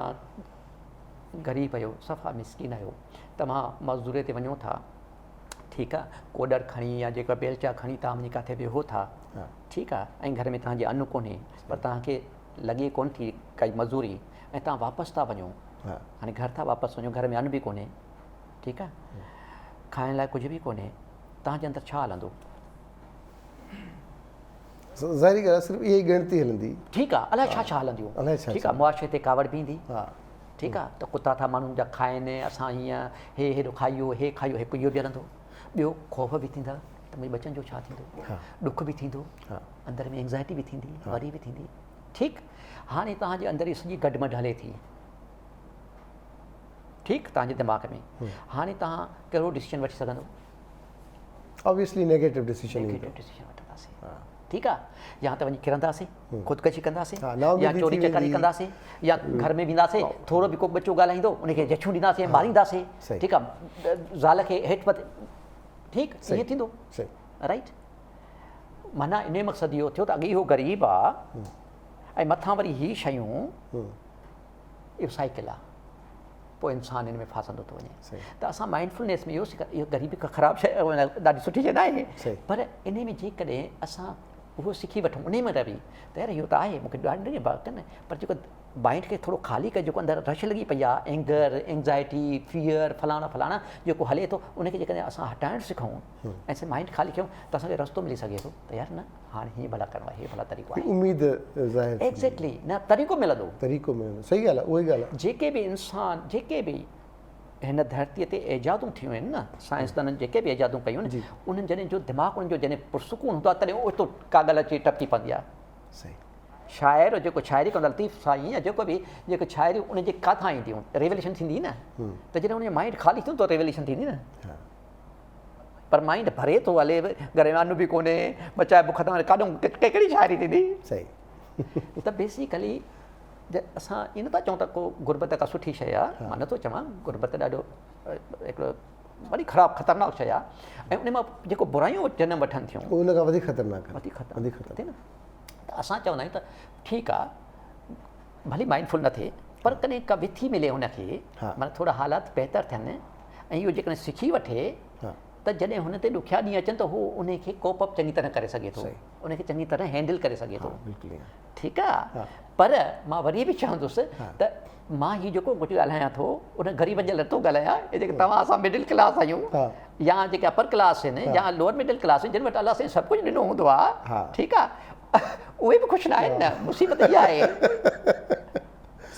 ग़रीब आहियो सफ़ा मिसकिन आहियो तव्हां मज़दूरी ते वञो था ठीकु आहे कोडर खणी या जेका बेलचा खणी तव्हां वञी किथे वेहो था ठीकु आहे ऐं घर में तव्हांजे अन्न कोन्हे पर तव्हांखे लॻे कोन थी काई मज़दूरी ऐं तव्हां वापसि था वञो हाणे घर था वापसि वञो घर में अन्न बि कोन्हे ठीकु आहे खाइण लाइ कुझु बि कोन्हे तव्हांजे अंदरि छा हलंदो ज़ाहिरी ॻाल्हि आहे सिर्फ़ु इहा ई ॻणती हलंदी ठीकु आहे अलाए छा हलंदियूं ठीकु आहे मुआशिरे ते कावड़ बि ईंदी ठीकु आहे त कुता था माण्हुनि जा खाइनि असां हीअं हेॾो खाइयो हे खाइयो हिकु इहो बि हलंदो ॿियो ख़ौफ़ बि थींदा त भई बचनि जो छा थींदो ॾुख बि थींदो अंदरि में एंज़ाइटी बि थींदी वरी बि थींदी ठीकु हाणे तव्हांजे अंदरि इहा सॼी गडमड हले थी ठीकु तव्हांजे दिमाग़ में हाणे तव्हां कहिड़ो डिसीजन वठी सघंदो ऑब्वियसली नेगेटिव डिसीजन वठंदासीं ठीकु आहे या त वञी किरंदासीं ख़ुदकशी कंदासीं या चोरी चकारी कंदासीं या घर में वेंदासीं थोरो बि को बचो ॻाल्हाईंदो उनखे जछूं ॾींदासीं मारींदासीं ठीकु आहे ज़ाल खे हेठि मथे ठीकु ईअं थींदो राइट माना इन मक़सदु इहो थियो त अॻे इहो ग़रीब आहे ऐं मथां वरी हीअ शयूं इहो साइकिल आहे पोइ इंसानु हिन में फासंदो थो वञे त असां माइंडफुलनेस में इहो ग़रीबी का ख़राबु शइ ॾाढी सुठी शइ न आहे पर इन में जेकॾहिं असां उहो सिखी वठूं उन में रही त यार इहो त आहे मूंखे ॾाढी बात न पर जेको माइंड खे थोरो ख़ाली करे जेको अंदरि रश लॻी पई आहे एंगर एंग्ज़ाइटी फियर फलाणा जेको हले थो उनखे जेकॾहिं असां हटाइणु सिखूं ऐं असां माइंड ख़ाली कयूं त असांखे रस्तो मिली सघे थो त यार न हाणे हीअं भला करिणो आहे हीअ भला तरीक़ो आहे उमेद एग्ज़ैक्टली न तरीक़ो मिलंदो सही ॻाल्हि आहे उहा ई ॻाल्हि आहे जेके बि इंसान जेके बि हिन धरतीअ ते एजादूं थियूं आहिनि न साइंसदाननि जेके बि एजादूं कयूं आहिनि उन्हनि जॾहिं जो दिमाग़ उन्हनि जो जॾहिं पुरसुकून हूंदो आहे तॾहिं ओतिरो का ॻाल्हि अची टपकी पवंदी आहे सही शाइर जेको शाइरी कंदो लतीफ़ साईं या जेको बि जेको शाइरी उनजे किथां ईंदियूं रेवल्यूशन थींदी न त जॾहिं उनजो माइंड ख़ाली थींदो त रेवल्यूशन थींदी न पर माइंड भरे थो हले घर में अन्न बि कोन्हे बचाए बुख था काॾूं कहिड़ी शाइरी थींदी सही त बेसिकली असां ईअं नथा चऊं त को गुरबत का सुठी शइ आहे मां नथो चवां गुरबत ॾाढो हिकिड़ो वॾी ख़राबु ख़तरनाक शइ आहे ऐं उन मां जेको बुरायूं जनम वठनि थियूं उन खां वधीक ख़तरनाक थिए न त असां चवंदा आहियूं त ठीकु आहे भली माइंडफुल न थिए पर कॾहिं का विथी मिले हुनखे माना थोरा हालात बहितर थियनि ऐं इहो जेकॾहिं सिखी वठे त जॾहिं हुन ते ॾुखिया ॾींहं अचनि त हू उनखे कोप अप चङी तरह करे सघे थो उनखे चङी तरह हैंडल करे सघे थो ठीकु आहे पर मां वरी बि चवंदुसि त मां हीउ जेको कुझु ॻाल्हायां थो उन ग़रीबनि जे लाइ नथो ॻाल्हायां हे जेके तव्हां असां मिडिल क्लास आहियूं या जेके अपर क्लास आहिनि या लोअर मिडिल क्लास आहिनि जिन वटि अलाह साईं सभु कुझु ॾिनो हूंदो आहे ठीकु आहे उहे बि ख़ुशि न आहिनि न, मुसीबत इहा आहे,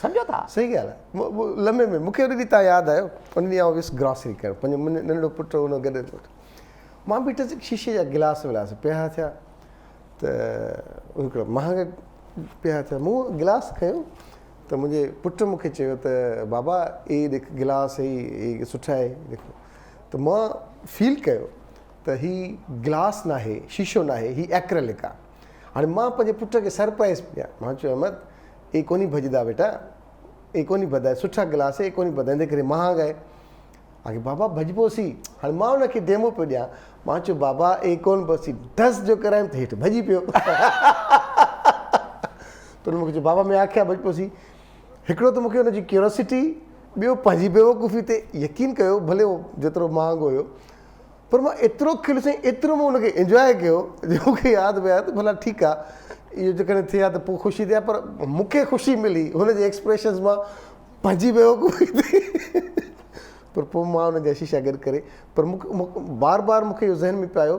सम्झो था। सही ॻाल्हि आहे। लम्हे में मूंखे उन ॾींहुं तव्हां यादि आयो, उन ॾींहुं आउं वियुसि ग्रॉसरी करणु, पंहिंजो नंढो पुटु हुन गॾु, मां बीठसि, शीशे जा गिलास विलास पिया थिया, त हिकिड़ो महांगा पिया थिया, मूं गिलास खयो त मुंहिंजे पुटु मूंखे चयो त बाबा इहे ॾेख गिलास ही सुठा आहे ॾेखो, त मां फील कयो त हीउ गिलास न आहे, शीशो न आहे, हीउ एक्रेलिक आहे। हाणे मां पंहिंजे पुट खे सरप्राइज़ पिया, मां चयो अहमद इहे कोन्ह भॼंदा बेटा, इहे कोन्ह भॼंदा, सुठा गिलास इहे कोन्ह भॼंदा, इन करे महांगा आहे। आगे बाबा भॼिबोसीं, हाणे मां हुनखे डेमो पियो ॾियां, मां चयो बाबा इहे कोन्ह बसी, डस जो करायमि त हेठि भॼी पियो। त हुन मूंखे चयो बाबा मैं आख़िया भॼिबोसीं। हिकिड़ो त मूंखे हुनजी क्यूरोसिटी, ॿियो पंहिंजी बेवकूफ़ी ते यकीन कयो, भले उहो जेतिरो महांगो हुयो, पर मां एतिरो खिलुसि, एतिरो मां हुनखे इंजॉय कयो जो मूंखे यादि पियो आहे त भला ठीकु आहे, इहो जेकॾहिं थिए हा त पोइ ख़ुशी थिए, पर मूंखे ख़ुशी मिली हुनजे एक्सप्रेशन्स मां, पंहिंजी बेवकूफ़ी ते। पर पोइ मां हुनजा शीशा गॾु करे, पर मूंखे बार बार मूंखे इहो ज़हन में पियो आयो,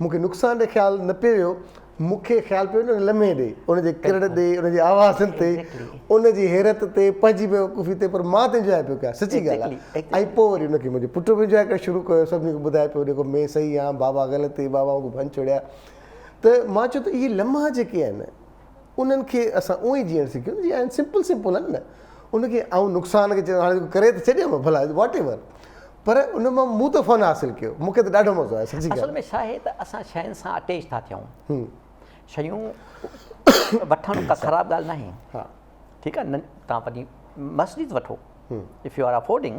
मूंखे नुक़सान ॾे ख़्यालु न पियो वियो, मूंखे ख़्यालु पियो न लम्हे ॾे, उनजे किरड़ ॾे, उनजे आवाज़नि ते, उनजी हैरत ते, पंहिंजी बेवकूफ़ी ते, पर मां त इंजॉय पियो कयां, सची ॻाल्हि आहे। ऐं पोइ वरी हुनखे मुंहिंजो पुटु बि इंजॉय करणु शुरू कयो, सभिनी खे ॿुधाए पियो जेको मैं सही आहियां, बाबा ग़लति, बाबा वांगुरु भन छोड़िया। त मां चयो त इहे लम्हा जेके आहिनि उन्हनि खे असां उअं ई जीअण सिखियो, जीअं आहिनि सिंपल सिंपल आहिनि न, उनखे ऐं नुक़सान खे चयो हाणे करे त छॾियो भला वॉट एवर, पर उन मां मूं त फन हासिलु कयो, मूंखे त ॾाढो मज़ो आयो, सची ॻाल्हि। असल में छा आहे त असां शयुनि सां अटैच था थियूं, शयूं वठणु का ख़राबु ॻाल्हि न आहे, हा ठीकु आहे, तव्हां पंहिंजी मर्सिडीज़ वठो, if you are affording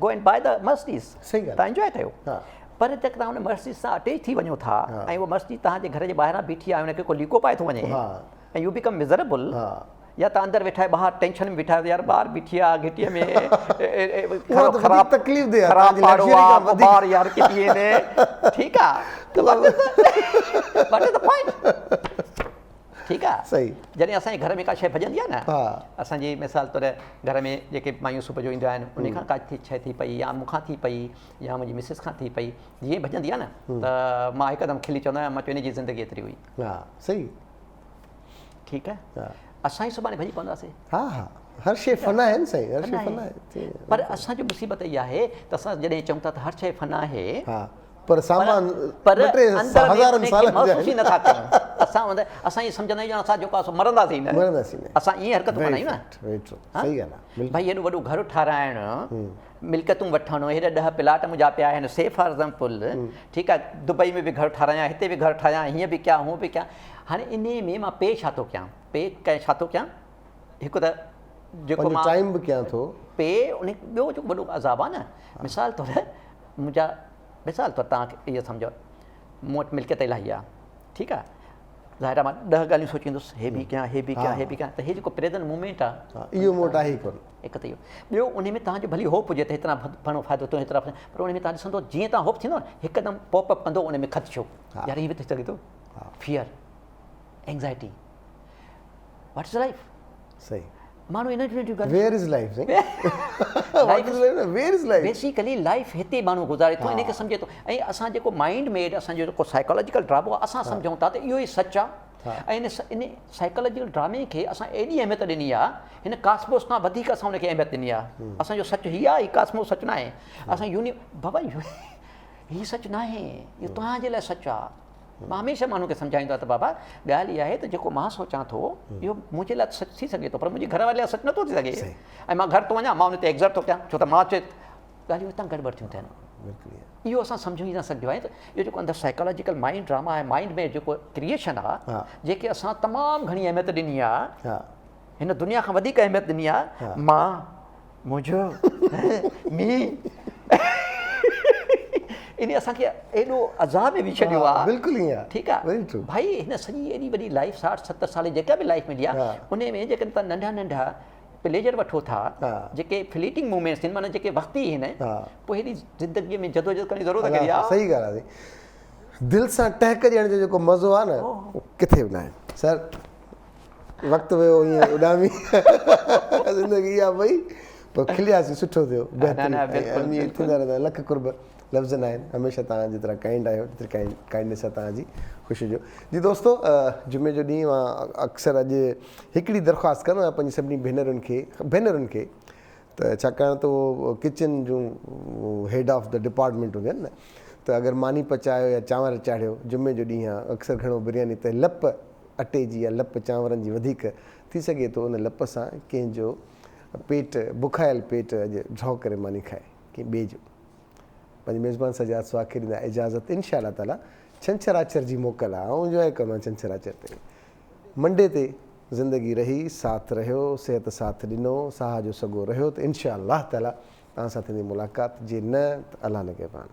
go and buy the Mercedes, सही ॻाल्हि, तव्हां इंजॉय कयो। हा पर जॾहिं तव्हां हुन मर्सिडीज़ सां अटैच थी वञो था ऐं उहा मर्सिडीज़ तव्हांजे घर जे ॿाहिरां बीठी आहे, हुनखे को लीको पाए थो वञे ऐं यू बिकम मिज़रेबल, या तव्हां अंदरि वेठा आहियो, ॿाहिरि टेंशन में बीठा आहियो, यार ॿार बीठी आहे घिटीअ में, ख़राबु तकलीफ़ दे ॿार यार किटी ने, ठीकु आहे, ठीकु आहे, सही। जॾहिं असांजे घर में का शइ भॼंदी आहे न, असांजी मिसाल तौर घर में जेके मायूं सुबुह जो ईंदियूं आहिनि, उन खां का शइ थी पई, या मूंखां थी पई, या मुंहिंजी मिसिस खां थी पई, जीअं भॼंदी आहे न, त मां हिकदमि खिली चवंदो आहियां, मां चयो इन जी ज़िंदगी एतिरी हुई, हा सही, ठीकु आहे, असां ई सुभाणे भॼी पवंदासीं। हा हा, हर शइ फन आहे न, सही, हर शइ फन आहे। पर असांजी मुसीबत इहा आहे त असां जॾहिं चऊं था त हर शइ फन आहे, पर सामान पर महसूस ई नथा कयूं, असां ईअं सम्झंदा आहियूं असां जेको आहे मरंदासीं न, असां ईअं हरकतूं कंदा आहियूं न। भई हेॾो वॾो घरु ठाराइणु, मिल्कियतूं वठणु, हेॾा 10 प्लाट मुंहिंजा पिया आहिनि, सेफ हरदम पुल, ठीकु आहे, दुबई में बि घरु ठारायां, हिते बि घरु ठाहियां, हीअं बि कयां, हूअं बि कयां। हाणे इन में मां पे छा थो कयां, पे छा थो कयां, हिकु त जेको मां टाइम बि कयां थो पे, उन ॿियो जेको वॾो अज़ाब आहे न, मिसाल तौरु मुंहिंजा, मिसाल तौरु तव्हांखे इहो सम्झो, मूं वटि मिल्कियत इलाही आहे, ठीकु आहे, ज़ाहिर आहे मां 10 ॻाल्हियूं सोचींदुसि, हे बि कयां, हे बि कयां, हे बि कयां, त हे जेको प्रेज़ेंट मूमेंट आहे, इहो मोट आहे ई कोन, हिकु त इहो। ॿियो उन में तव्हांजो भली होप हुजे त हेतिरा घणो फ़ाइदो थियो, हेतिरा, पर उन में तव्हां ॾिसंदो जीअं तव्हां होप थींदो न, हिकदमि पॉपअप कंदो उन में ख़दशो, यार हीअ बि थी सघे थो, fear, anxiety, what is life, सही, माण्हू इन जूं where is life, where is life, basically life हिते माण्हू गुज़ारे थो, इनखे सम्झे थो। ऐं असां जेको माइंड मेड असांजो जेको साइकोलॉजिकल ड्रामो आहे, असां सम्झूं था त इहो ई सच आहे, ऐं इन साइकोलॉजिकल ड्रामे खे असां एॾी अहमियत ॾिनी आहे, हिन कास्मोस खां वधीक असां हुनखे अहमियत ॾिनी आहे। असांजो सच हीअ आहे, हीउ कास्मोस सच न आहे, असां बाबा हीउ सच न आहे, इहो तव्हांजे लाइ सच आहे। मां हमेशह माण्हू खे सम्झाईंदो आहे त बाबा ॻाल्हि इहा आहे त जेको मां सोचां थो इहो मुंहिंजे लाइ सच थी सघे थो, पर मुंहिंजे घर वारे लाइ सच नथो थी सघे, ऐं मां घर थो वञा, मां हुन ते एग्ज़र्ट थो कयां, छो त मां चए ॻाल्हियूं हितां गड़बड़ थियूं थियनि। इहो असां सम्झी न सघंदो आहे त इहो जेको अंदरि साइकोलॉजिकल माइंड ड्रामा आहे, माइंड में जेको क्रिएशन आहे, जेके असां तमामु घणी अहमियत ॾिनी आहे, हिन दुनिया खां वधीक अहमियत ॾिनी आहे, मां, मुंहिंजो, मी, इन असांखे एॾो अज़ाब में विझी छॾियो आहे, बिल्कुलु ईअं, ठीकु आहे भाई, हिन सॼी एॾी वॾी लाइफ 60-70 साल जेका बि लाइफ मिली आहे, उन में जेकॾहिं तव्हां नंढा नंढा प्लेजर वठो था, जेके फ्लीटिंग मूमेंट्स आहिनि, माना जेके वक़्ती आहिनि, पोइ हेॾी ज़िंदगीअ में जदोजहद करण जी ज़रूरत कहिड़ी आहे। सही ॻाल्हि आहे, दिलि सां टहक ॾियण जो जेको मज़ो आहे न, उहो किथे बि न आहे। सर वक़्तु वियो ईअं उॾामी ज़िंदगी आहे भई, पर खिलियासीं सुठो थियो न, बहितरीनु बिल्कुलु, ईअं थींदा रहंदा लख कुर्ब लफ़्ज़ न आहिनि हमेशह तव्हां जेतिरा काइंड आहियो जेतिरी काइंडनेस आहे तव्हांजी ख़ुशी जो जी दोस्तो जुमे जो ॾींहुं मां अक्सर अॼु हिकिड़ी दरख़्वास्त कंदो आहियां पंहिंजी सभिनी भेनरुनि खे त छाकाणि त उहो किचन जूं हेड ऑफ द डिपार्टमेंट हूंदियूं आहिनि न त अगरि मानी पचायो या चांवर चाढ़ियो जुमे जो ॾींहुं आहे अक्सर घणो बिरयानी त लप अटे जी या लप चांवरनि जी वधीक थी सघे थो उन लप सां कंहिंजो पेट बुखायल पेट अॼु झो करे मानी खाए कंहिं ॿिए जो पंहिंजे मेज़बान सजाद स्वाखिर ॾींदा इजाज़त इंशा अल्लाह ताला छंछरु जी मोकल आहे ऐं इंजॉय कंदो आहियां छंछरु ते मंडे ते ज़िंदगी रही साथ रहियो सिहत साथ ॾिनो साह जो सॻो रहियो त इंशा अल्लाह ताला तव्हां सां थींदी मुलाक़ात जे न त अलाह न कयो पाण